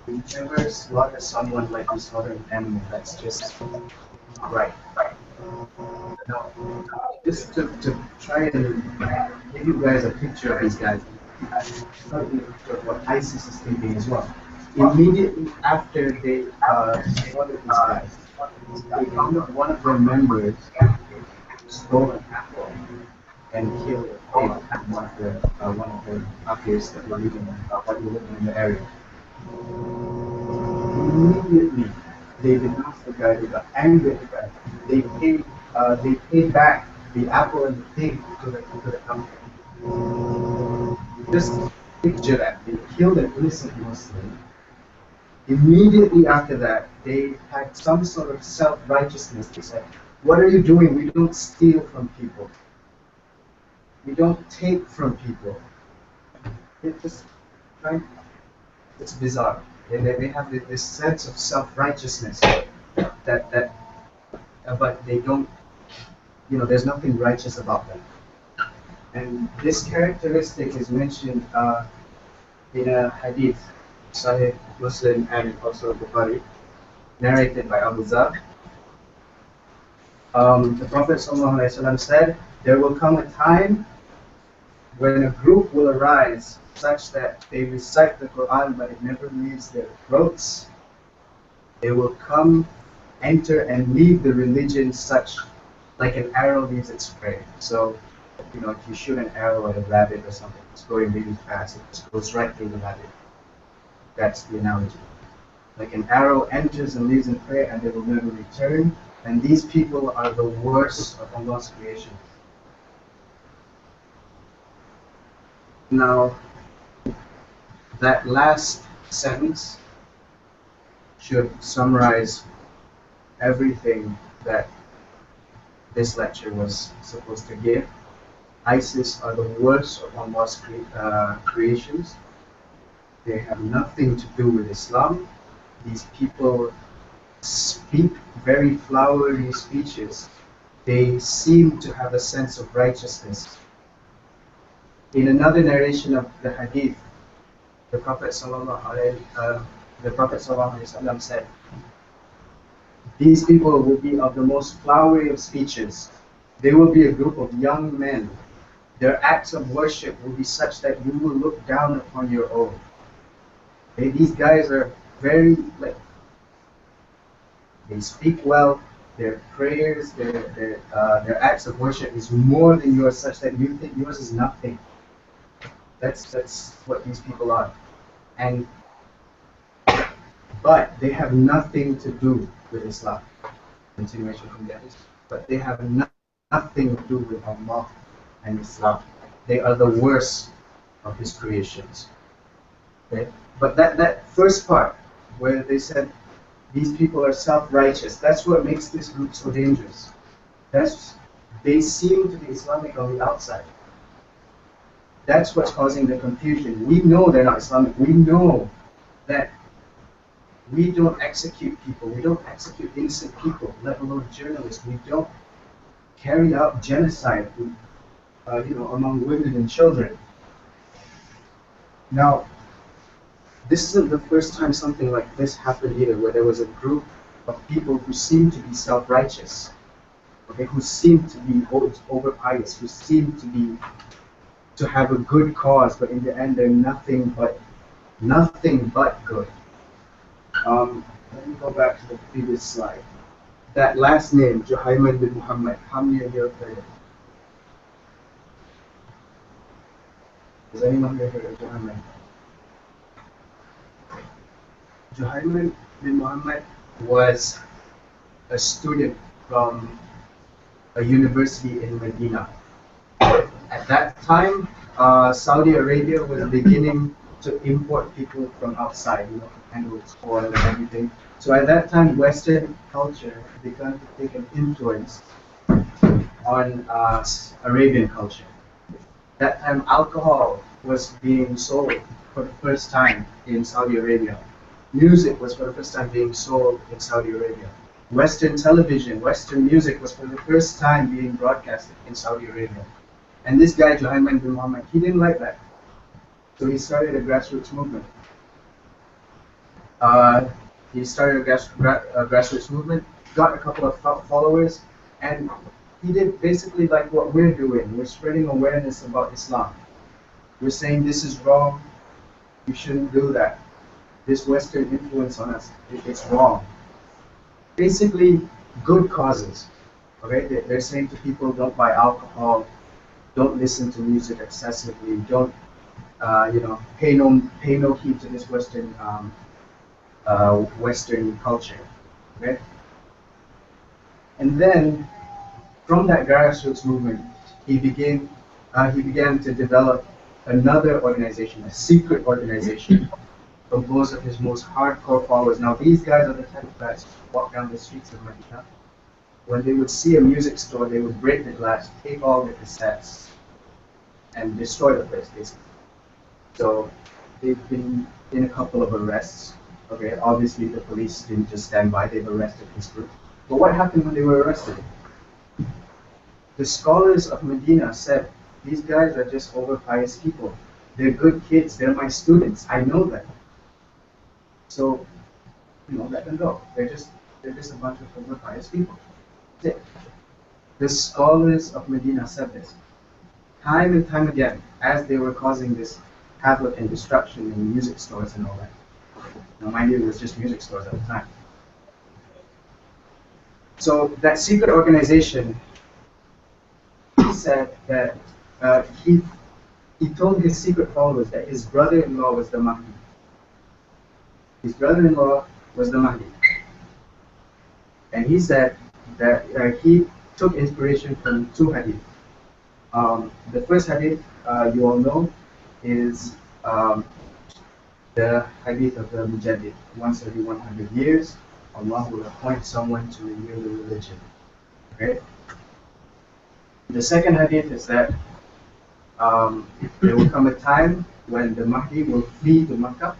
You never slaughter someone like you slaughter an animal. That's just right. Now, just to try and give you guys a picture of these guys, what ISIS is thinking as well. Immediately after they slaughtered these guys, they found out one of their members stole an apple and killed one of the Kafirs that were living in the area. Immediately, they denounced the guy. They got angry at the guy. They paid back the apple and the pig to the company. Just picture that. They killed an innocent Muslim. Immediately after that, they had some sort of self-righteousness. They said, what are you doing? We don't steal from people. We don't take from people. It's just, right? It's bizarre. They have this sense of self-righteousness but they don't, there's nothing righteous about them. And this characteristic is mentioned in a hadith, Sahih Muslim and also Bukhari, narrated by Abu Zar. The Prophet ﷺ said, there will come a time when a group will arise such that they recite the Quran but it never leaves their throats. They will come, enter and leave the religion such like an arrow leaves its prey. So You know, if you shoot an arrow at a rabbit or something, it's going really fast. It just goes right through the rabbit. That's the analogy. Like an arrow enters and leaves in prey and they will never return. And these people are the worst of Allah's creation. Now, that last sentence should summarize everything that this lecture was supposed to give. ISIS are the worst of Allah's creations. They have nothing to do with Islam. These people speak very flowery speeches. They seem to have a sense of righteousness. In another narration of the hadith, the Prophet ﷺ said, these people will be of the most flowery of speeches. They will be a group of young men. Their acts of worship will be such that you will look down upon your own. These guys are very, like, they speak well. Their prayers, their acts of worship is more than yours, such that you think yours is nothing. That's what these people are. But they have nothing to do with Islam. Continuation from the hadith. But they have nothing to do with Allah and Islam. They are the worst of His creations. Okay? But that first part, where they said these people are self-righteous, that's what makes this group so dangerous. They seem to be Islamic on the outside. That's what's causing the confusion. We know they're not Islamic. We know that we don't execute people. We don't execute innocent people, let alone journalists. We don't carry out genocide, among women and children. Now, this isn't the first time something like this happened either, where there was a group of people who seemed to be self-righteous, okay, who seemed to be over-pious, who seemed to have a good cause, but in the end they're nothing but good. Let me go back to the previous slide. That last name, Juhayman bin Muhammad, how many of you have heard it? Has anyone here heard of Juhayman? Juhayman bin Muhammad was a student from a university in Medina. At that time, Saudi Arabia was beginning to import people from outside, and with oil and everything. So at that time, Western culture began to take an influence on Arabian culture. At that time, alcohol was being sold for the first time in Saudi Arabia. Music was for the first time being sold in Saudi Arabia. Western television, Western music was for the first time being broadcasted in Saudi Arabia. And this guy, Juhayman bin Muhammad, he didn't like that. So he started a grassroots movement. He started a grassroots movement, got a couple of followers, and he did basically like what we're doing. We're spreading awareness about Islam. We're saying this is wrong, you shouldn't do that. This Western influence on us, it's wrong. Basically, good causes. Okay, they're saying to people, don't buy alcohol, don't listen to music excessively, don't pay no heed to this Western culture. Okay, and then from that grassroots movement, he began to develop another organization, a secret organization, composed of his most hardcore followers. Now, these guys are the type of guys who walk down the streets of Medina. When they would see a music store, they would break the glass, take all the cassettes, and destroy the place, basically. So they've been in a couple of arrests. Okay, obviously the police didn't just stand by, they've arrested this group. But what happened when they were arrested? The scholars of Medina said, these guys are just over-pious people. They're good kids, they're my students, I know them. So, let them go. They're just a bunch of over-pious people. That's it. The scholars of Medina said this. Time and time again, as they were causing this havoc and destruction in music stores and all that. Now, mind you, it was just music stores at the time. So that secret organization said that he told his secret followers that his brother-in-law was the Mahdi. His brother-in-law was the Mahdi. And he said that he took inspiration from two hadith. The first hadith you all know is the hadith of the Mujaddid. Once every 100 years, Allah will appoint someone to renew the religion. Okay? The second hadith is that there will come a time when the Mahdi will flee to Makkah,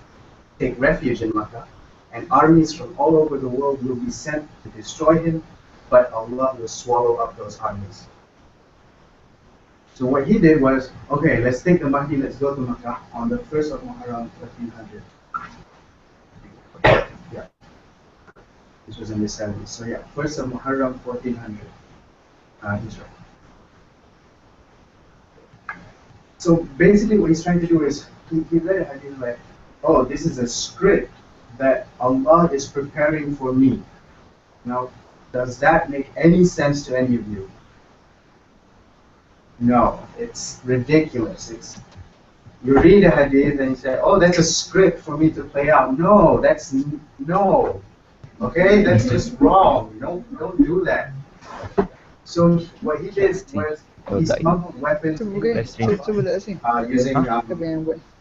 take refuge in Makkah, and armies from all over the world will be sent to destroy him, but Allah will swallow up those armies. So what he did was, okay, let's take the Mahdi, let's go to Makkah on the 1st of Muharram 1400. Yeah. This was in the 70s. So yeah, 1st of Muharram 1400. He's right. So basically what he's trying to do is, he read a hadith like, oh, this is a script that Allah is preparing for me. Now, does that make any sense to any of you? No, it's ridiculous. You read a hadith and you say, oh, that's a script for me to play out. No, no. Okay, that's just wrong. Don't do that. So what he did was he smuggled weapons using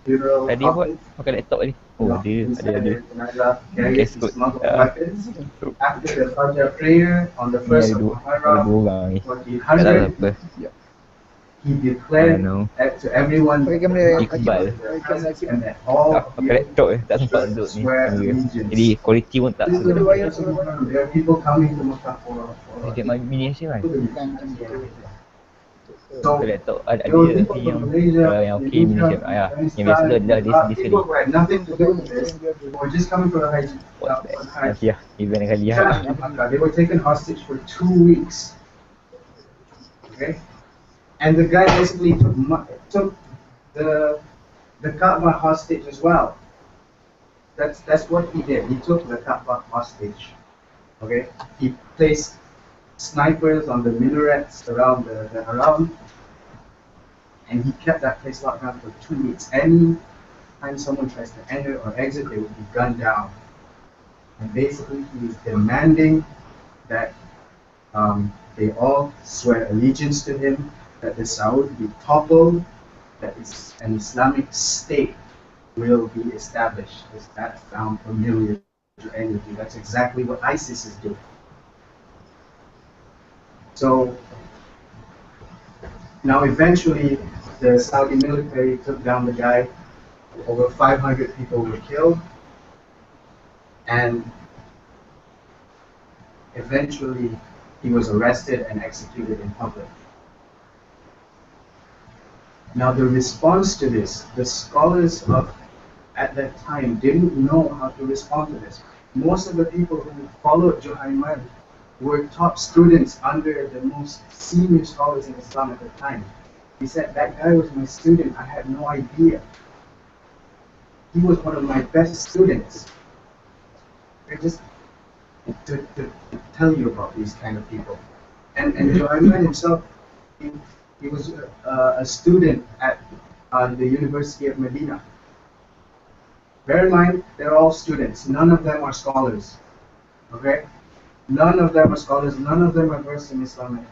funeral Tadi buat pakai laptop tadi. Oh, ada. He smuggled weapons after the Fajr prayer on the first of Muharram 1400. He declared to everyone Iqbal. and that all Pakai laptop tak sempat duduk ni. Jadi kualiti pun tak there are people coming to Makkah for Dia miniature kan. so Pakai laptop ada there were dia people tapi from Malaysia, yang okey miniature. Yang biasa dah di sini. people who had nothing to do with this were just coming for the Hajj. Nanti lah event kali lah. They were taken hostage for 2 weeks. Okay, and the guy basically took the Kaaba hostage as well. That's what he did. He took the Kaaba hostage. Okay, he placed snipers on the minarets around the Haram, and he kept that place locked down for 2 weeks. Any time someone tries to enter or exit, they would be gunned down. And basically, he is demanding that they all swear allegiance to him, that the Saud be toppled, that an Islamic state will be established. Does that sound familiar to any of you? That's exactly what ISIS is doing. So now eventually the Saudi military took down the guy. Over 500 people were killed, and eventually he was arrested and executed in public. Now the response to this, the scholars at that time didn't know how to respond to this. Most of the people who followed Juhayman were top students under the most senior scholars in Islam at the time. He said, that guy was my student, I had no idea. He was one of my best students. Just to tell you about these kind of people. And Juhayman himself, he was a student at the University of Medina. Bear in mind, they're all students. None of them are scholars. Okay? None of them are scholars. None of them are versed in Islam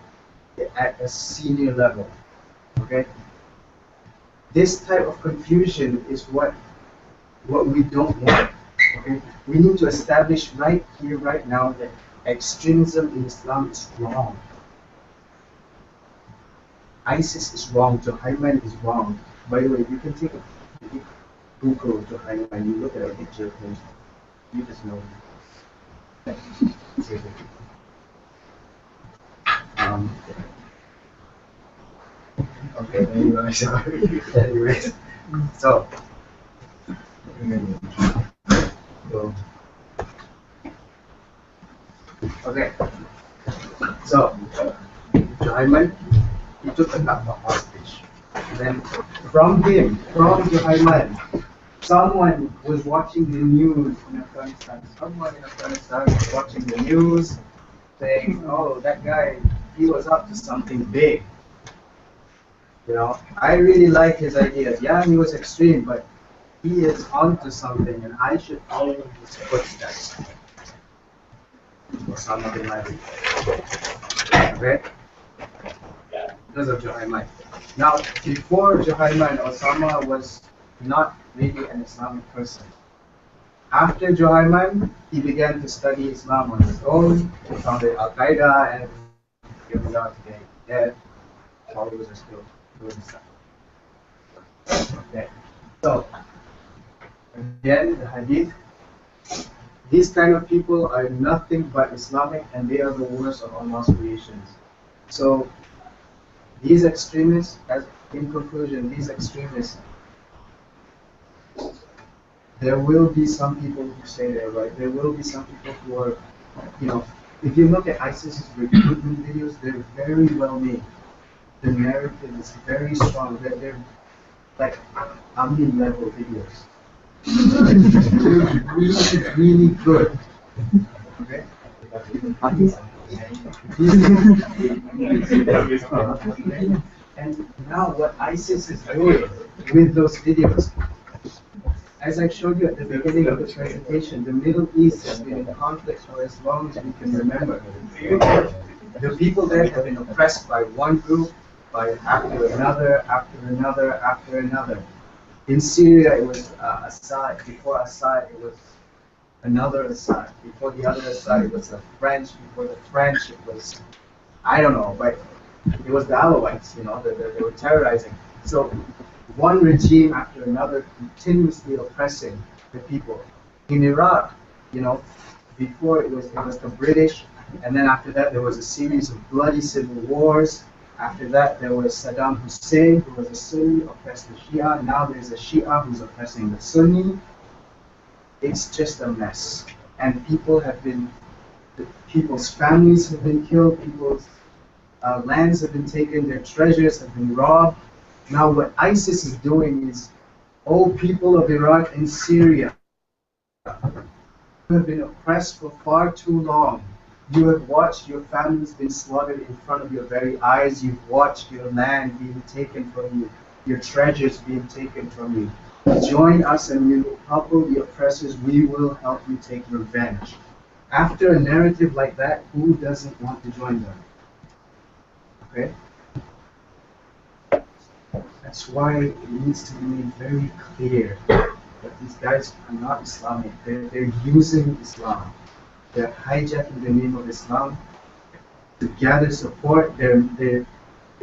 at a senior level. Okay? This type of confusion is what we don't want. Okay? We need to establish right here, right now, that extremism in Islam is wrong. ISIS is wrong. Juhayman is wrong. By the way, you can take a Google Juhayman, you look at a picture of him, you just know. Okay, anyways, so okay, so Juhayman, he took the Kaaba hostage. Then from Juhayman, someone was watching the news in Afghanistan. Someone in Afghanistan was watching the news saying, oh, that guy, he was up to something big. You know, I really like his ideas. Yeah, he was extreme, but he is onto something, and I should follow his footsteps. Osama bin Laden. Okay? Because of Juhayman. Now, before Juhayman, Osama was not really an Islamic person. After Juhayman, he began to study Islam on his own. He founded Al Qaeda, and here we are today, dead. Followers are still doing stuff. Okay. So, again, the hadith. These kind of people are nothing but Islamic, and they are the worst of Allah's creations. So, these extremists, as in conclusion, these extremists, there will be some people who say they're right. There will be some people who are, you know, if you look at ISIS's recruitment videos, they're very well made. The narrative is very strong. They're like army level videos. They're really, really good. Okay? And now what ISIS is doing with those videos, as I showed you at the beginning of the presentation, the Middle East has been in conflict for as long as we can remember. The people there have been oppressed by one group, by after another, after another, after another. In Syria, it was Assad. Before Assad, it was another Assad. Before the other Assad, it was the French. Before the French, it was, I don't know, but it was the Alawites, you know, they were terrorizing. So one regime after another continuously oppressing the people. In Iraq, you know, before it was the British, and then after that there was a series of bloody civil wars. After that there was Saddam Hussein, who was a Sunni, oppressed the Shia. Now there's a Shia who's oppressing the Sunni. It's just a mess. And people's families have been killed, people's lands have been taken, their treasures have been robbed. Now what ISIS is doing is, oh people of Iraq and Syria, you have been oppressed for far too long. You have watched your families being slaughtered in front of your very eyes. You've watched your land being taken from you, your treasures being taken from you. Join us and we will topple the oppressors. We will help you take revenge. After a narrative like that, who doesn't want to join them? Okay? That's why it needs to be made very clear that these guys are not Islamic. They're using Islam. They're hijacking the name of Islam to gather support. They're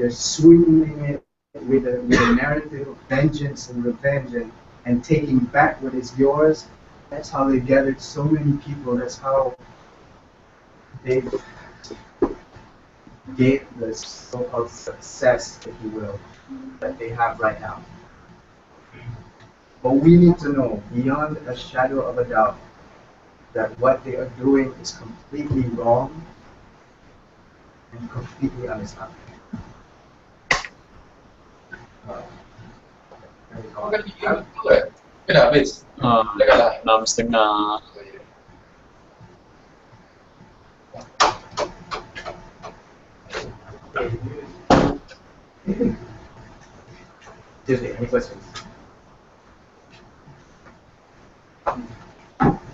sweetening it with a narrative of vengeance and revenge and taking back what is yours. That's how they gathered so many people. That's how they gave the so-called success, if you will, that they have right now. But we need to know, beyond a shadow of a doubt, that what they are doing is completely wrong and completely un-Islamic. Kenapa, Bis? Dah kalah 6.5. Tuesday, any questions?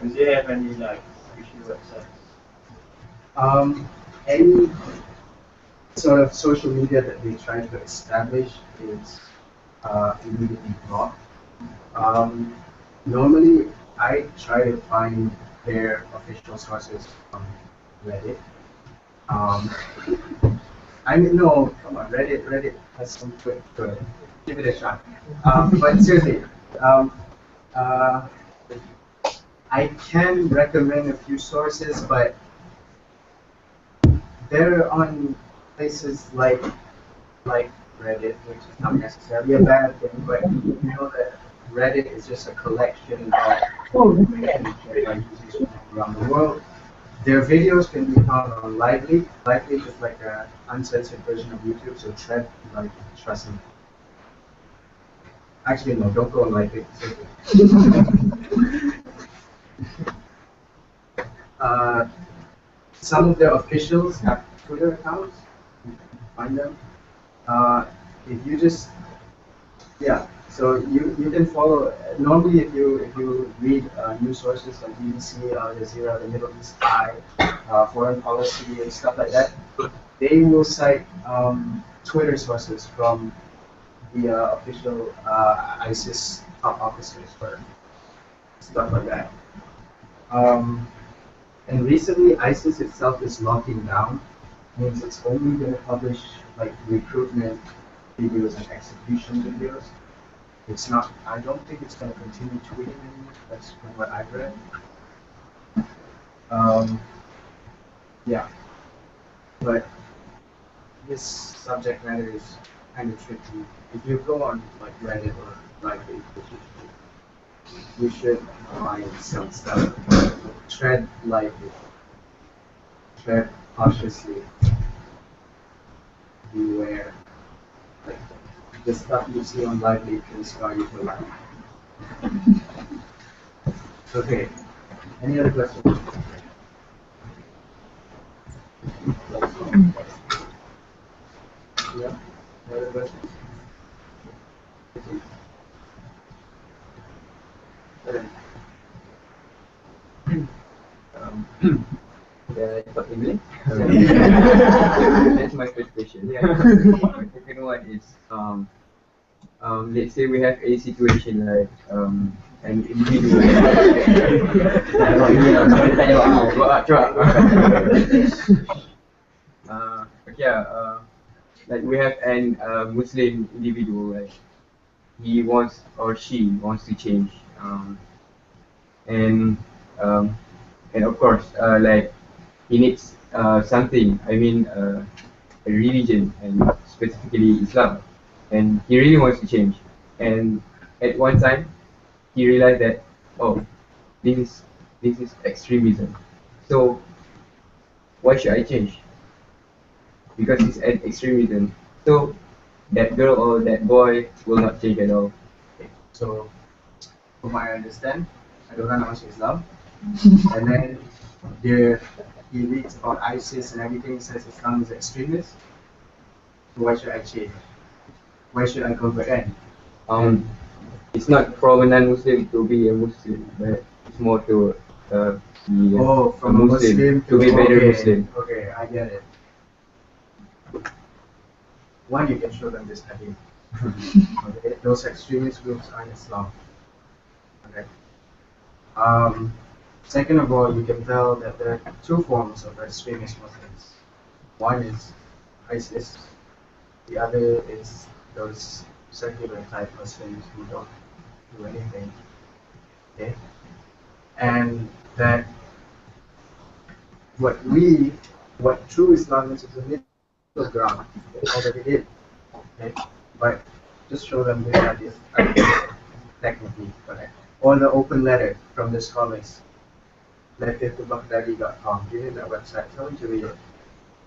Does it have any like official websites? Any sort of social media that they try to establish is immediately blocked. Normally, I try to find their official sources on Reddit. I mean, no, come on, Reddit has some quick good. Give it a shot. But seriously, I can recommend a few sources, but they're on places like Reddit, which is not necessarily a bad thing, but you know that Reddit is just a collection of information shared by users from around the world. Their videos can be found on Lively. Lively is like an uncensored version of YouTube, so trust me. Actually, no, don't go on Lively. Some of their officials have Twitter accounts. You can find them. if you just yeah, so you can follow normally if you read news sources like BBC, Al Jazeera, the Middle East Eye, foreign policy and stuff like that, they will cite Twitter sources from the official ISIS top officers for stuff like that. Um, and recently, ISIS itself is locking down, means it's only going to publish like recruitment videos and execution videos. It's not. I don't think it's going to continue tweeting anymore. That's from what I've read. Um, yeah, but this subject matter is kind of tricky. If you go on like Reddit or Library, we should find some stuff. Tread lightly, tread cautiously, beware. Like the stuff you see on Lively can scar you for life. Okay. Any other questions? Yeah. Any other questions? Um, the topic English. That's my first question. Yeah. The second one is let's say we have a situation like an individual. Okay, like we have an Muslim individual, like he wants or she wants to change, and um, and of course, like he needs something. I mean, a religion, and specifically Islam, and he really wants to change. And at one time, he realized that, oh, this is this is extremism. So why should I change? Because it's an extremism. So that girl or that boy will not change at all. So, from what I understand, I don't know much Islam. And then there, he reads about ISIS and everything, says Islam is extremist. So why should I change? Why should I convert then? Um, it's not from a non-Muslim to be a Muslim, but it's more to be Oh, from a Muslim to be better okay, Muslim. okay, I get it. One, you can show them this hadith. Okay, those extremist groups are in Islam. Okay. Second of all, you can tell that there are two forms of extremist Muslims. One is ISIS. The other is those secular type Muslims who don't do anything. Okay? And that what true Islam is a middle ground. They already did. Okay? But just show them this idea, technically correct. Or the open letter from the scholars. Letter2Baghdadi.com. Do you need that website? Tell me to read it.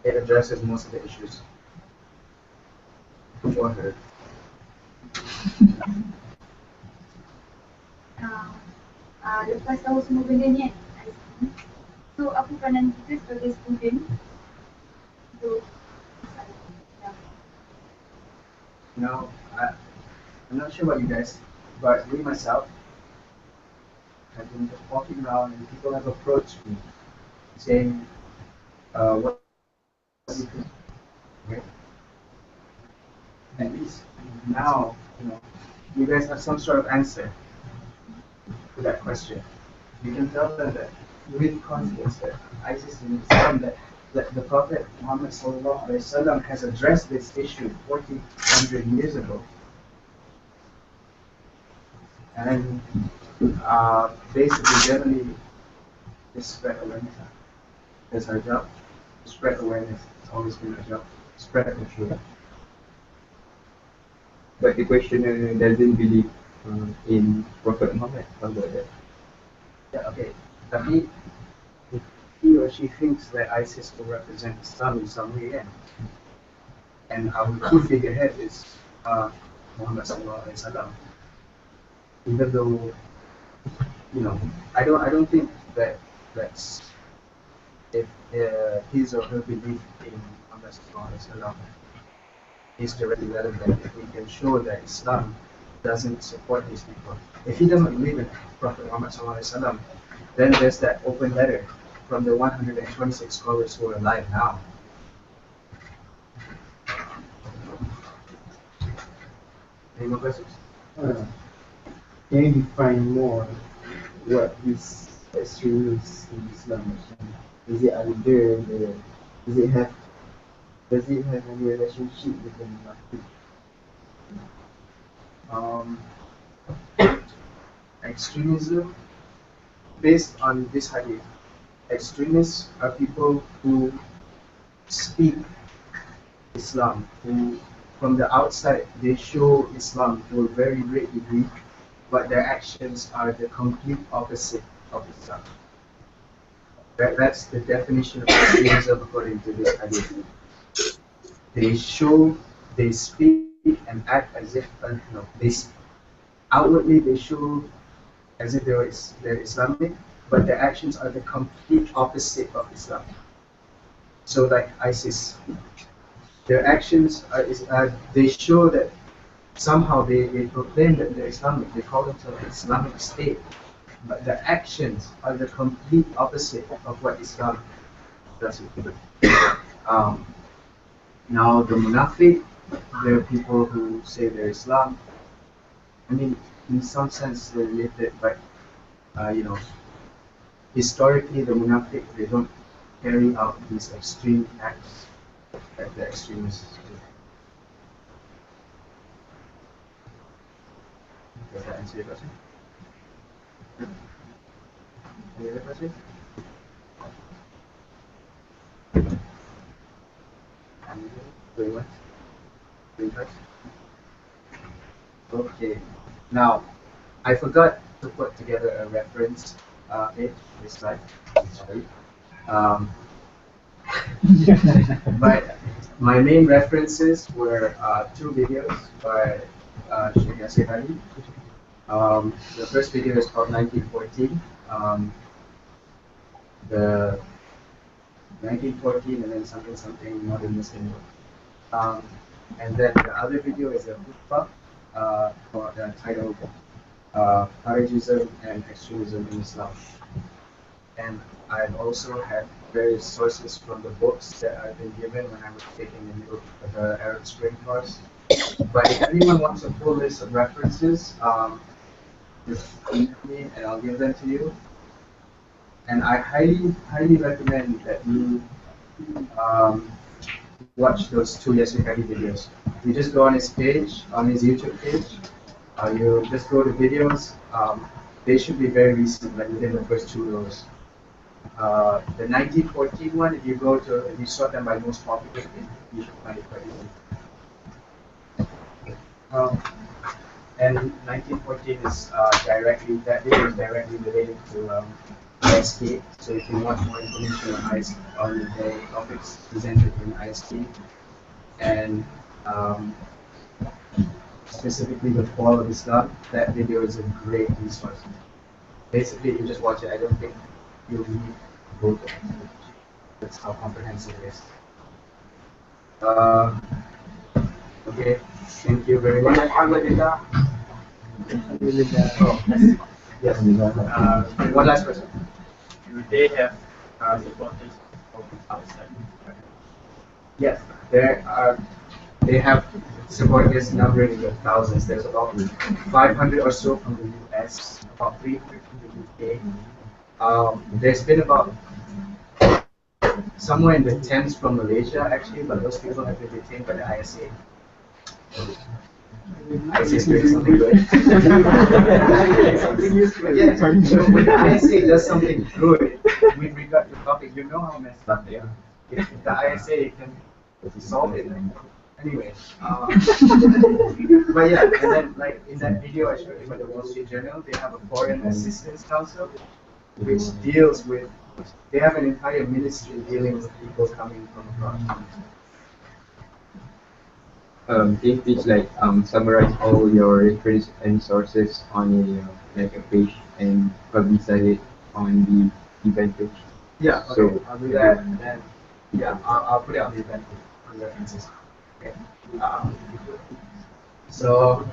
It addresses most of the issues. Go ahead. Lepas tahu semua benda ni kan, so apa peranan kita sebagai student untuk No, I'm not sure about you guys, but me myself have been walking around and people have approached me saying, what do you think? Okay. At least now, you guys have some sort of answer to that question. You can tell them that with confidence that ISIS and Islam, that the Prophet Muhammad sallallahu alaihi wasallam has addressed this issue 400 years ago. And basically, generally, is spread awareness. That's our job. Spread awareness. It's always been our job. Spread the truth. But the questioner doesn't believe in Prophet Muhammad. How about that? Yeah, okay. Tapi, if he or she thinks that ISIS will represent Islam in some way, yeah. And our key figurehead is Muhammad sallallahu alaihi wasallam. Even though, I don't think that's if his or her belief in Muhammad sallallahu alaihi wasallam is directly relevant if we can show that Islam doesn't support these people. If he doesn't believe in Prophet Muhammad sallallahu alaihi wasallam, then there's that open letter from the 126 scholars who are alive now. Any more questions? Can you define more what is extremist in Islam? Is it under the, does it have does it have any relationship with the Munafiq? Um, Extremism, based on this hadith, extremists are people who speak Islam, who from the outside they show Islam to a very great degree, but their actions are the complete opposite of Islam. That's the definition of extremism according to this hadith. They show, they speak and act as if, outwardly they show as if they're Islamic, but their actions are the complete opposite of Islam. So like ISIS, their actions are they show that somehow they proclaim that they're Islamic, they call themselves an Islamic state, but their actions are the complete opposite of what Islam does. Now the Munafiq, they're people who say they're Islam. I mean, in some sense they're related, but historically the Munafiq, they don't carry out these extreme acts that the extremists do. Does that answer your question? Any other questions? Very much. Very much. Okay. Now, I forgot to put together a reference page this slide. Sorry. But my main references were two videos by Sheikh Yasir Ali. The first video is called 1914. The 1914 and then something modern Muslim. And then the other video is a khutbah titled Kharijism and Extremism in Islam. And I've also had various sources from the books that I've been given when I was taking the Arab Spring course. But if anyone wants a full list of references, just email me and I'll give them to you. And I highly recommend that you watch those two Yasir Ali videos. You just go on his page, on his YouTube page. You just go to videos. They should be very recent, like within the first 2 rows. The 1914 one, if you sort them by most popular, you should find it quite easy. And 1914 is that video is directly related to ISK. So if you want more information on the topics presented in ISK, and specifically the fall of Islam, that video is a great resource. Basically, you just watch it. I don't think you'll need both. That's how comprehensive it is. Okay, thank you very much. Yes. One last question. Do they have supporters from outside? Yes, they have supporters numbering in the thousands. There's about 500 or so from the US, about 300 from the UK. There's been about somewhere in the tens from Malaysia actually, but those people have been detained by the ISA. ISA is doing something good. Yeah, so when the ISA does something good with regard to the topic, you know how messed up they are. If the ISA can solve it. Anyway, but yeah, and then like in that video I showed you by the Wall Street Journal, they have a Foreign Assistance Council, which deals with, they have an entire ministry dealing with people coming from abroad. Can you please summarize all your reference and sources on a page and publicize it on the event page? Yeah, okay, So I'll do that, and then yeah, I'll put it on the event page on references. Um, so,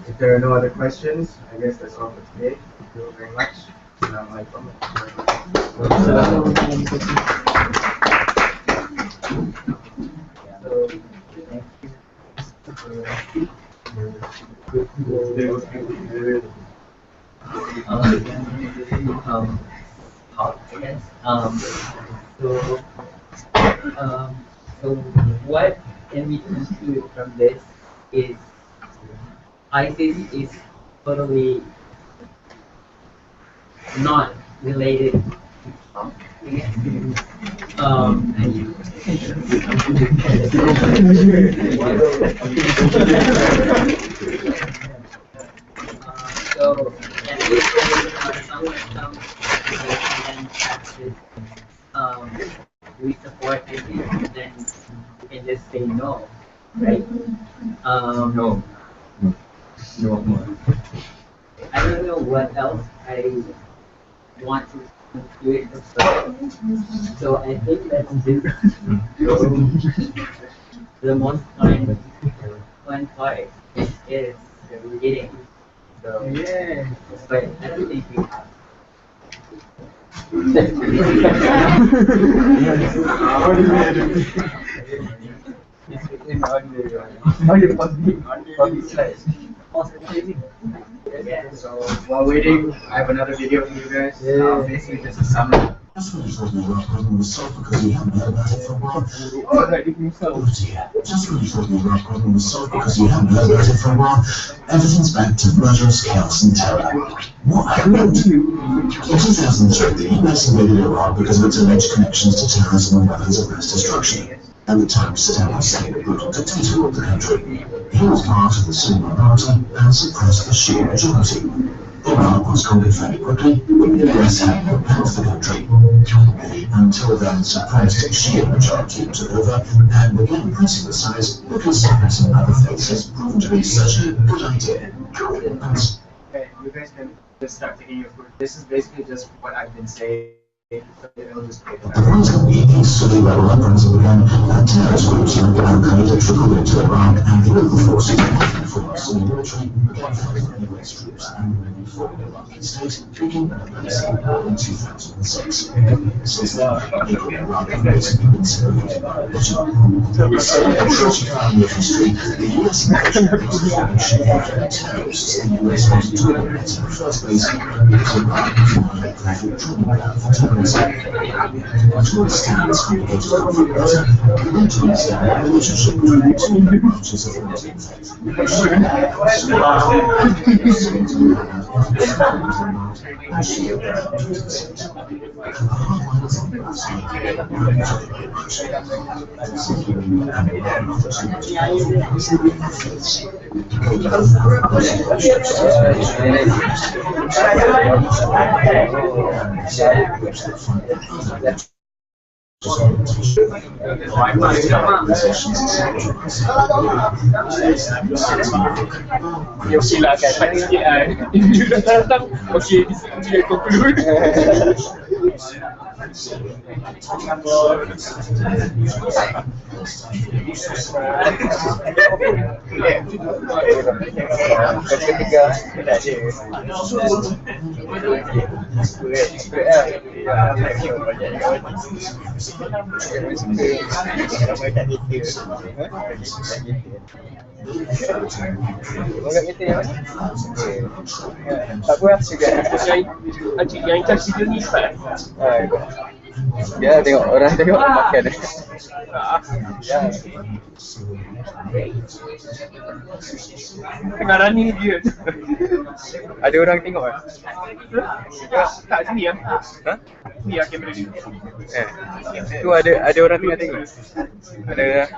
if there are no other questions, I guess that's all for today. Thank you very much. Assalamualaikum. Yes. So, so what can we conclude from this is ISIS is totally not related to Trump. Um, so, and some and taxes, we support it, then we can just say no, right? No. I don't know what else I want to conclude. So I think that's just the most fun part is the reading. So yeah, but I don't think we have. So while waiting, I have another video for you guys. Basically just a summary. Just when you thought you were upgrading the soap because you hadn't heard about it for a while. Oh dear. Just when you thought you were upgrading the soap because you hadn't heard about it for a while, everything's back to murderous chaos and terror. What happened? In 2003, the US invaded Iraq because of its alleged connections to terrorism and weapons of mass destruction. At the time, Saddam Hussein, a brutal dictator, ruled the country. He was part of the Sunni minority and suppressed the Shia majority. Iraq was conquered fairly quickly, but the US had no power for the country. The until then suppressed Shia majority took over and began pressing the size because suppressing other things has proven to be such a good idea. Okay, you guys can just start taking your food. This is basically just what I've been saying. So it'll just play The rise of the easterly rebel uprising began, and terrorist groups like Al-Qaeda trickled into Iraq, and the local forces from the Sunni military began fighting US troops and the newly formed Iraqi state, beginning in 2006. Since then, people in Iraq have basically been segregated by religion. A tragic family of history, the US military was forming Shia terrorists the US wanted to eliminate in the first place, because Iraq became a graphic training ground for terrorism. To understand this complicated conflict better, we need to understand the relationship between the two branches of the Muslim faith. Yung sila kay panigian, hindi na tatang okay, conclude. Ketiga tidak ada. Aku juga yang kasih jenis ya tengok orang tengok makan ya tengah running dia. ada orang tengok Tak sini ya. ha Ni ya kamera ni. tu ada orang tengah tengok ada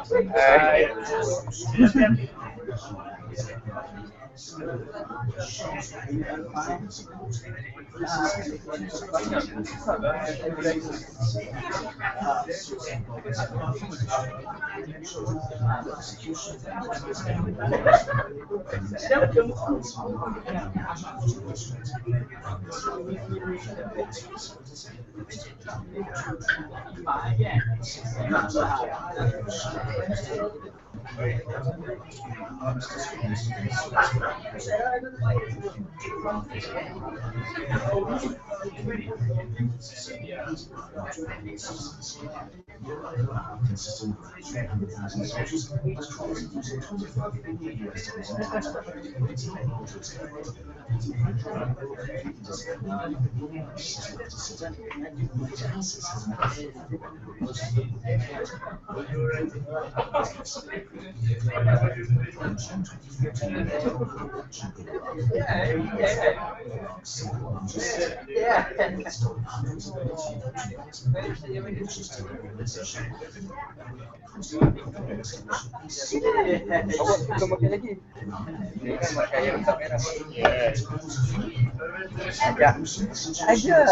Awak belum makan lagi? Dia kan makan yang tak merah. Ajak.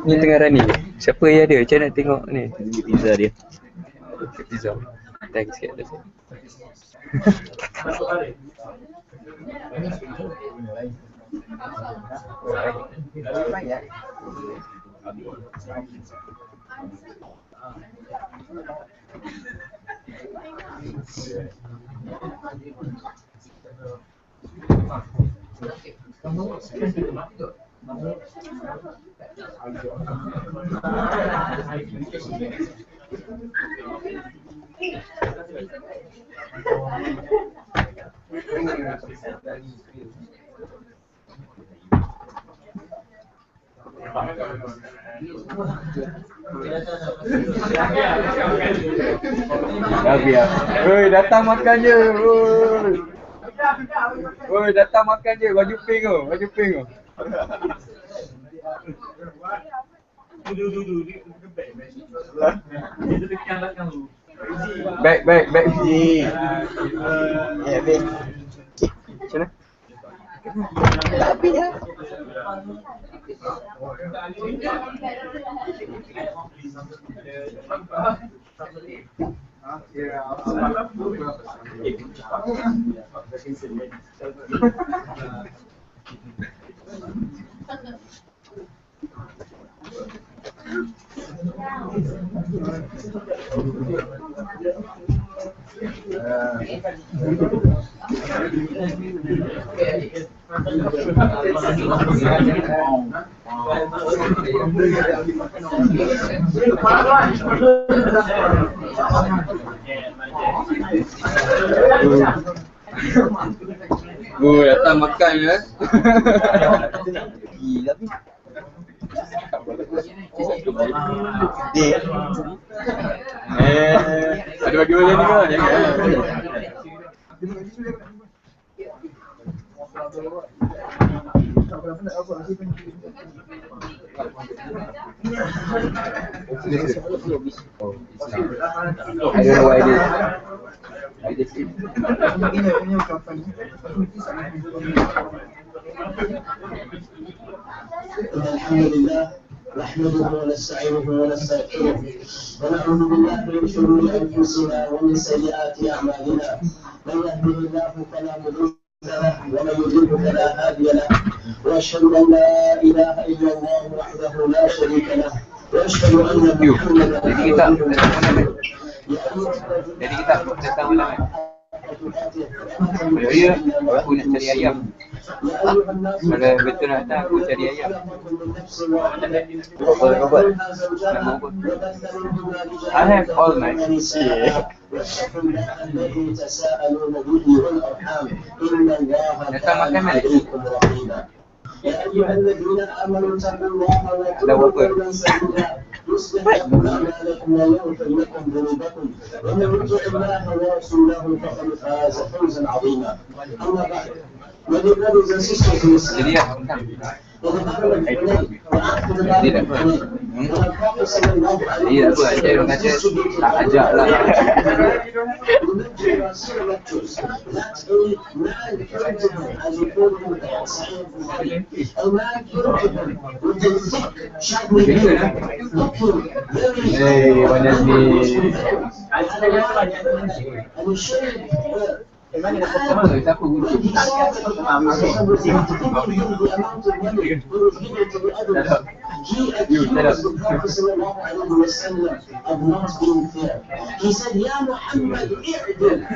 Ni tengah running. Siapa yang ada? Macam nak tengok ni. Pizza dia. Pizza. Thanks sikit dah. Oi, datang makan je. Oi, datang makan je. Baju pink tu, baju pink tu. Baik. Ya, baik. Macam mana? Tapi ya. Oh, datang makan ya. Gila ni. Ada bagi balik ni kau? Jangan. I don't know why this. I just eat. الحمد لله نحمده ونستعينه ونستغفره ونعوذ بالله من شرور انفسنا ومن سيئات اعمالنا من يهده الله فلا مضل له ومن يضلل فلا هادي له واشهد ان لا اله الا الله وحده لا شريك له واشهد ان محمدا عبده ورسوله Jadi kita datang malam kan? Ya, aku nak cari ayam. Kalau betul nak datang, aku cari ayam. Apa? Nak mau apa? I have all my datang makan lagi. يا أيها الذين آمنوا اتقوا الله وقولوا قولا سديدا يصلح لكم أعمالكم ويغفر لكم ذنوبكم ومن يطع الله ورسوله فقد فاز فوزا عظيما أما بعد Many brothers and sisters in Islam, tak ajak lah. Banyak ni. Siapa kunci? He said, Ya Muhammad, i'dil.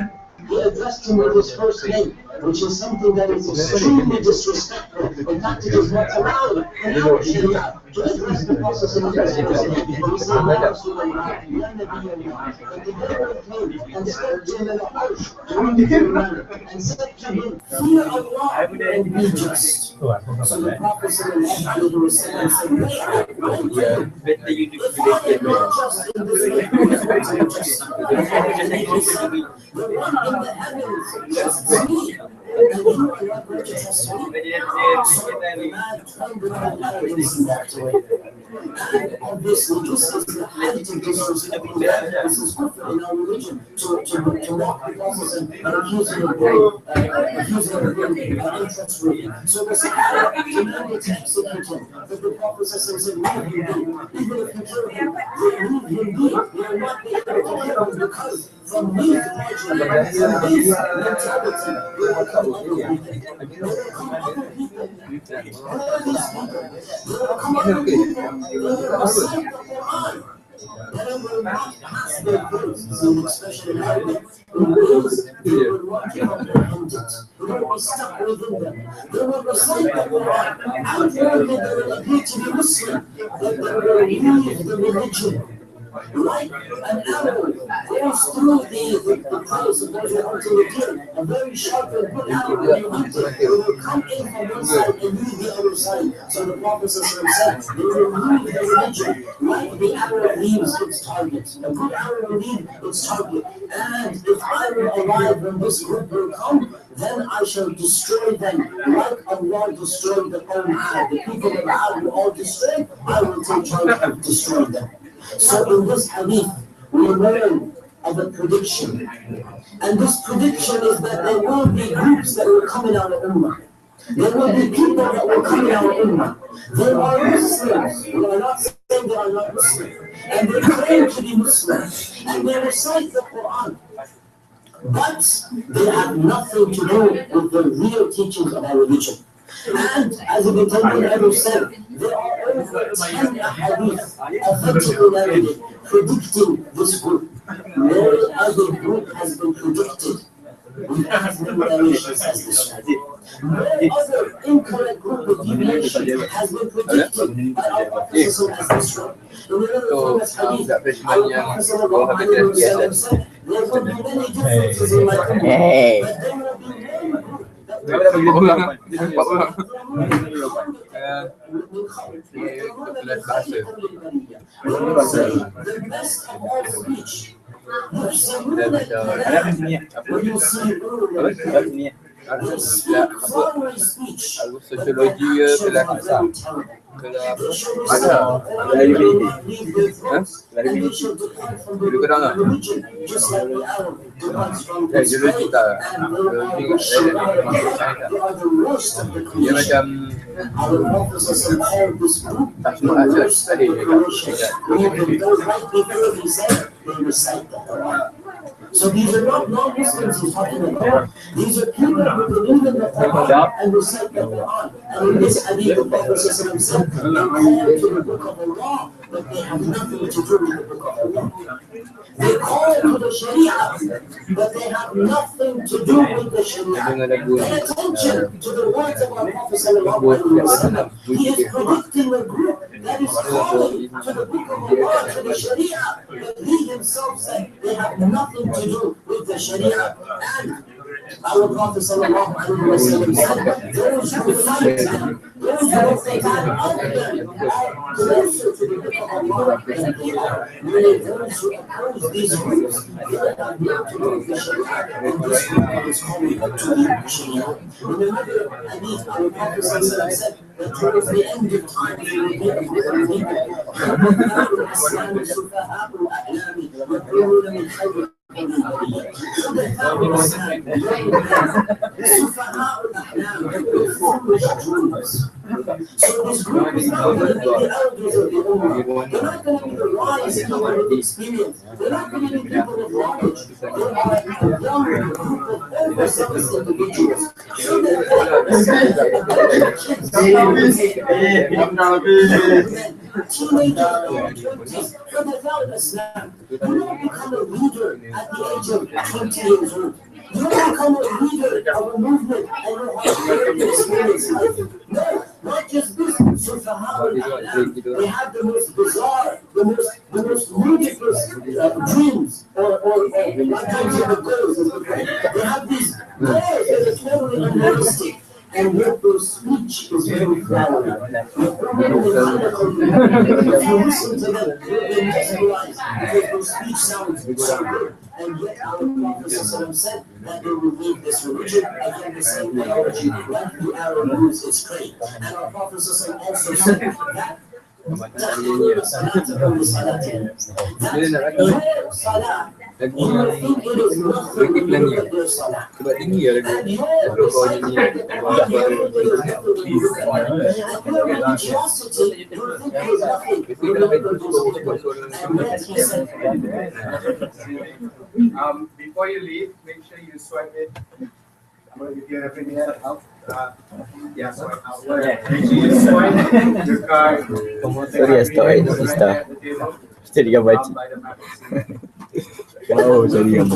He addressed him with his first name, which is something that is extremely disrespectful. In fact, it is not allowed in our Sharia to address the Prophet in his first name. He said, Ya Rasulullah, Ya Nabiyullah. And the Prophet came and spoke to him in a harsh, directed manner, and said to him, Fear Allah and be just. So the Prophet said, Better you do it. Obviously, this is the height of disrespect. This is good in our religion to walk the Prophet and accuse him of being untrustworthy. So the Sahaba demanded to execute him. But the Prophet said, leave him be. Even if you kill him, leave him be. You are not able to kill him because from his margin, from his mentality, there will come other people. There will come other people. All these people. There will come other people. They will recite the Quran. But it will not pass their goods, especially in Arabic. They will not give up their hands. They will be stuck within them. They will recite the Quran. Outwardly, they will appear to be Muslim, but they will leave the religion. Like an arrow goes through the place of those who want to return. A very sharp and good arrow, when you hunt it, it will come in from one side and leave the other side. So the Prophet said, they will leave the religion like the arrow leaves its target. A good arrow will leave its target. And if I will arrive when this group will come, then I shall destroy them like Allah destroyed the Ad. The people of Ad were all destroyed. I will take charge of destroying them. So in this hadith, we learn of a prediction. And this prediction is that there will be groups that will come in our ummah. There will be people that will come in our ummah. There are Muslims. We are not saying they are not Muslims. And they claim to be Muslims. And they recite the Quran. But they have nothing to do with the real teachings of our religion. And as Ibn Taymiyyah ever said, there are over 10 hadith authentically predicting this group. No other group has been predicted with as many narrations as this one. No other incorrect group of deviation has been predicted by our Prophet as this one. In another famous hadith, our Prophet said, there will be many differences in my community, but there will be one group that the best of all speech. Sosiologi ke kelas asal. Ada. Dulu kau tak? Geologi tak. Dia macam tak semua asas tadi So these are not non-Muslims he's talking about. These are people who believe in the Quran and recite the Quran. And in this hadith, the Prophet said, they call to the book of Allah, but they have nothing to do with the book of Allah. They call to the Sharia, but they have nothing to do with the Sharia. Pay attention to the words of our Prophet sallallahu alaihi wasallam. He is predicting a group that is calling to the book of Allah, to the Sharia, but he himself said they have nothing to do with the Sharia. And our Prophet sallallahu alaihi wasallam said, those who fight them, those who take time out of them, are closer to the book of Allah than they are. Meaning those who oppose these groups, they have not to do with the Sharia. And this group is calling to the Sharia. In another hadith, our Prophet sallallahu alaihi wasallam said that towards the end of time, there will be a group of people. So this group is not going to be the elders of the Ummah. They're not going to be the wise people of experience. They're not going to be people of knowledge. They are a young group of over-zealous individuals. So teenagers without Islam, you don't become a leader at the age of 20 years old. You don't become a leader of a movement and you have to experience life. No, not just this. They have the most bizarre, the most ludicrous dreams or what kinds of goals. They have these goals that are totally unrealistic. And yet their speech is very flowery. If you listen to them, they mesmerize because their speech sounds so good. And yet our Prophet said that they will leave this religion again the same theology that the Arab rules its creed. And our Prophet also said that lagu iklan ni sebab tinggi lah lagu kalau kau nyanyi before you leave, make sure you swipe it. If you have any help, yeah, swipe out. Make sure you swipe your card. Sorry, story sister. Jadi kau baca. Wow, sorry kamu.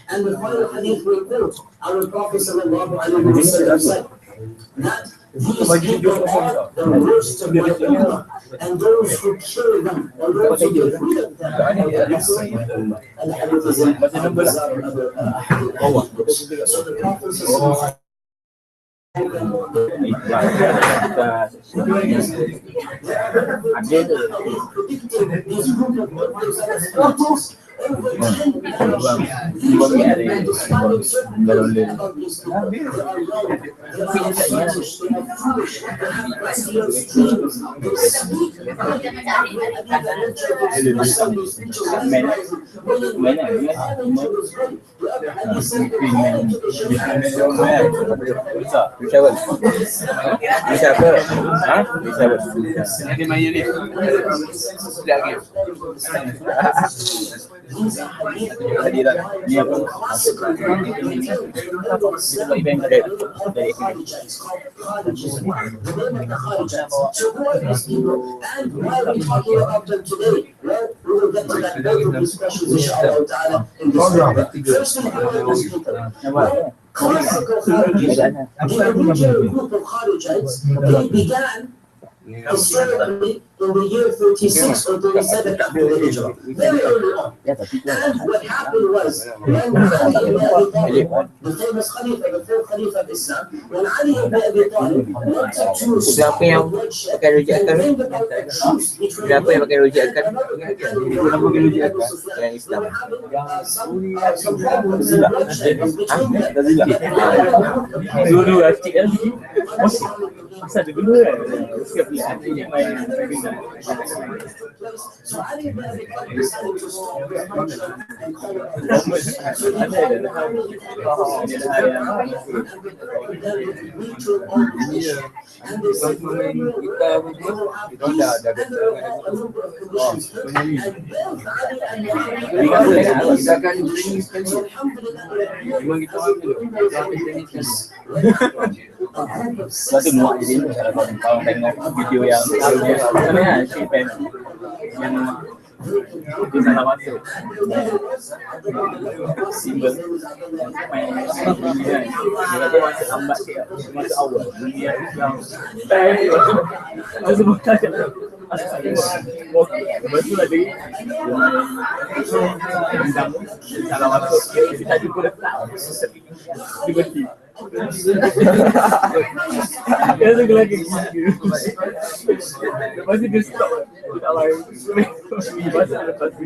And the final hadith we quote, our Prophet sallallahu alaihi wasallam said that these people are the worst of my ummah, and those who kill them, or those who get rid of them, are the best of my ummah. And the hadith is in so the Prophet sallallahu Banyak dia besar. Bisa apa? Ha? Bisa apa? Dia main ni. Sekejap lagi. Tadi dah. Ni apa? Kita buat event dari historically in the year 36 or 37 after the Hijrah, very early on. And what happened was, when Ali ibn Abi Talib, the famous Khalifa, the third Khalifa of Islam, when Ali ibn Abi Talib wanted to stop the bloodshed, he bring about a truce between him and some problems in bloodshed between them. dulu aktif kan. Pasal dulu kan. Siap dia main. So Ali ibn Abi Talib decided to stop the bloodshed and call it a truce. So he called mutual arbitration. And they said, Lepas tu muak jadi kalau tengok video yang sebenarnya si pen yang dia salah masuk simbol main bunyi kan dia kata masuk lambat sikit masuk awal bunyi yang masuk bukan lepas tu ada bintang salah masuk kita jumpa letak dia berhenti dia tu lagi lepas tu dia stop kalau lepas tu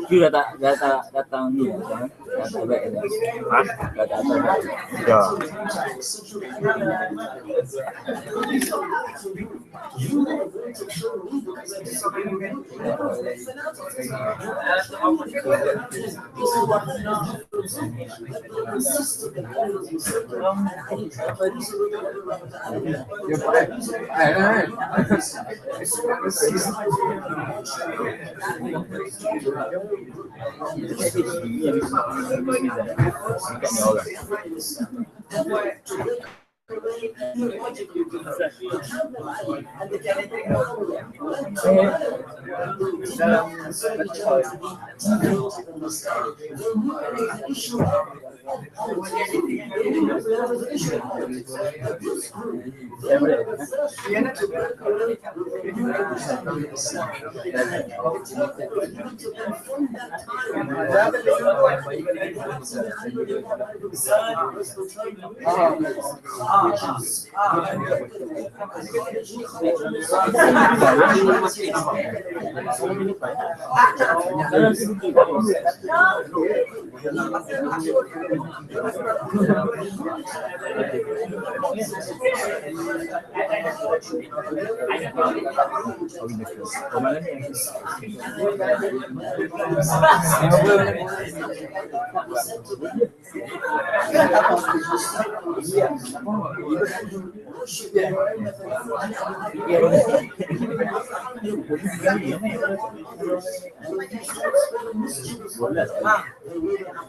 Dia datang ni kan? Datang baik dah. Datang baik. Ya.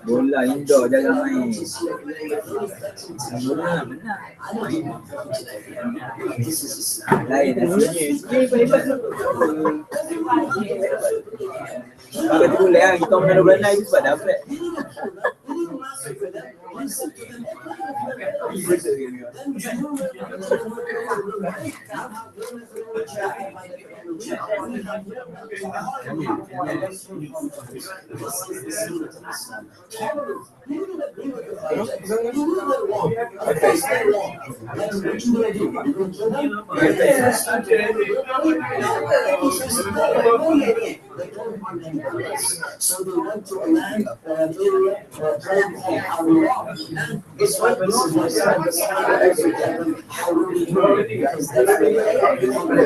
Bola indoor jangan main. Bola benar. Lain kita boleh lah, kita main bola itu sebab dapat. So they went to a land area called Harura. And it's what this is my son, Harura, because that's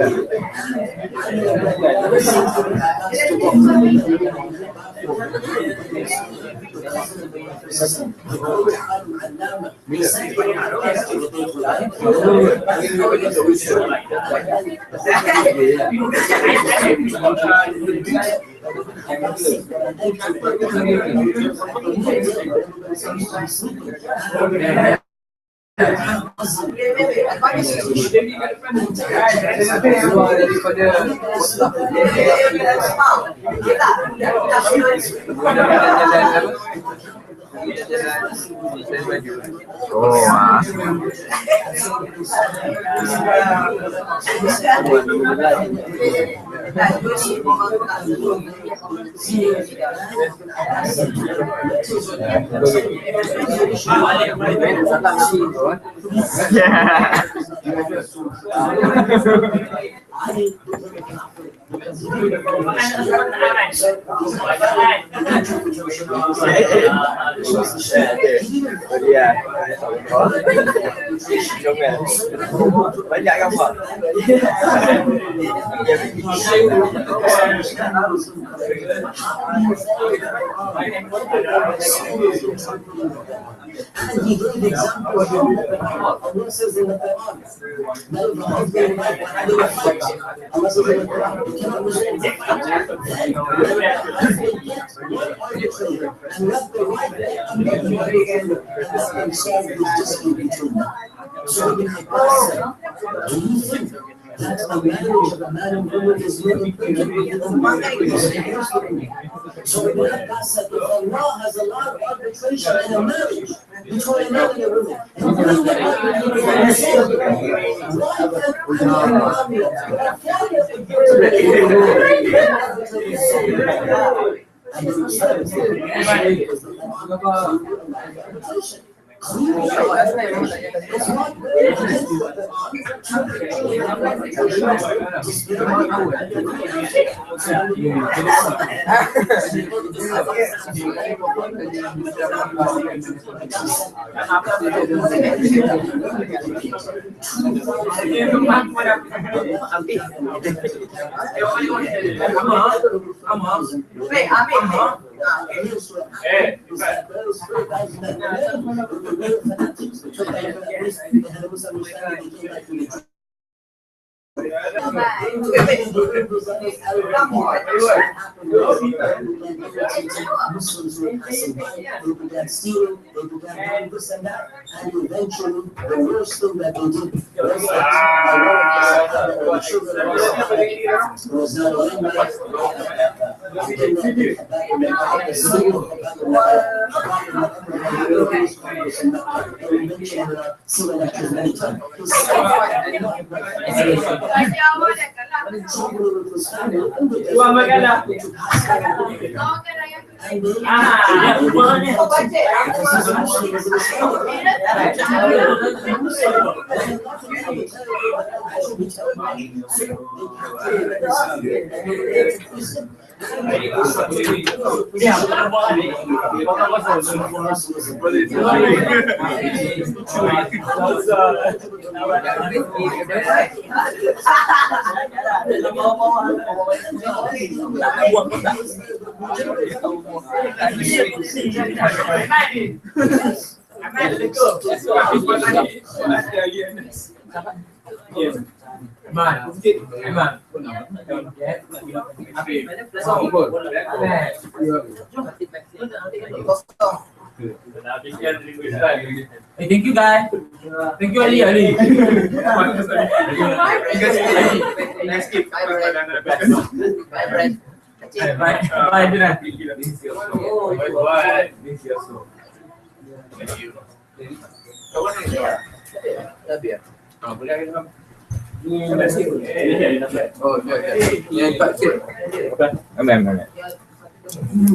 Banyak gambar. And he gave examples from the Quran. Allah says in the Quran, Allah says in the Quran, you cannot resolve it. And let the right and solve this dispute between them. So Ibn Abbas said, do you think that a marriage of a man and woman is really So Ibn Abbas said, if Allah has allowed arbitration in a marriage between a man and a woman, Muslims were passing by, they began stealing, they began doing this and that, and eventually the worst thing that they did was that the children was not eliminated. Hey, thank you guys. Thank you Ali. Bye.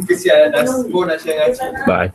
Kesian dah pun nak share ngaji. Bye.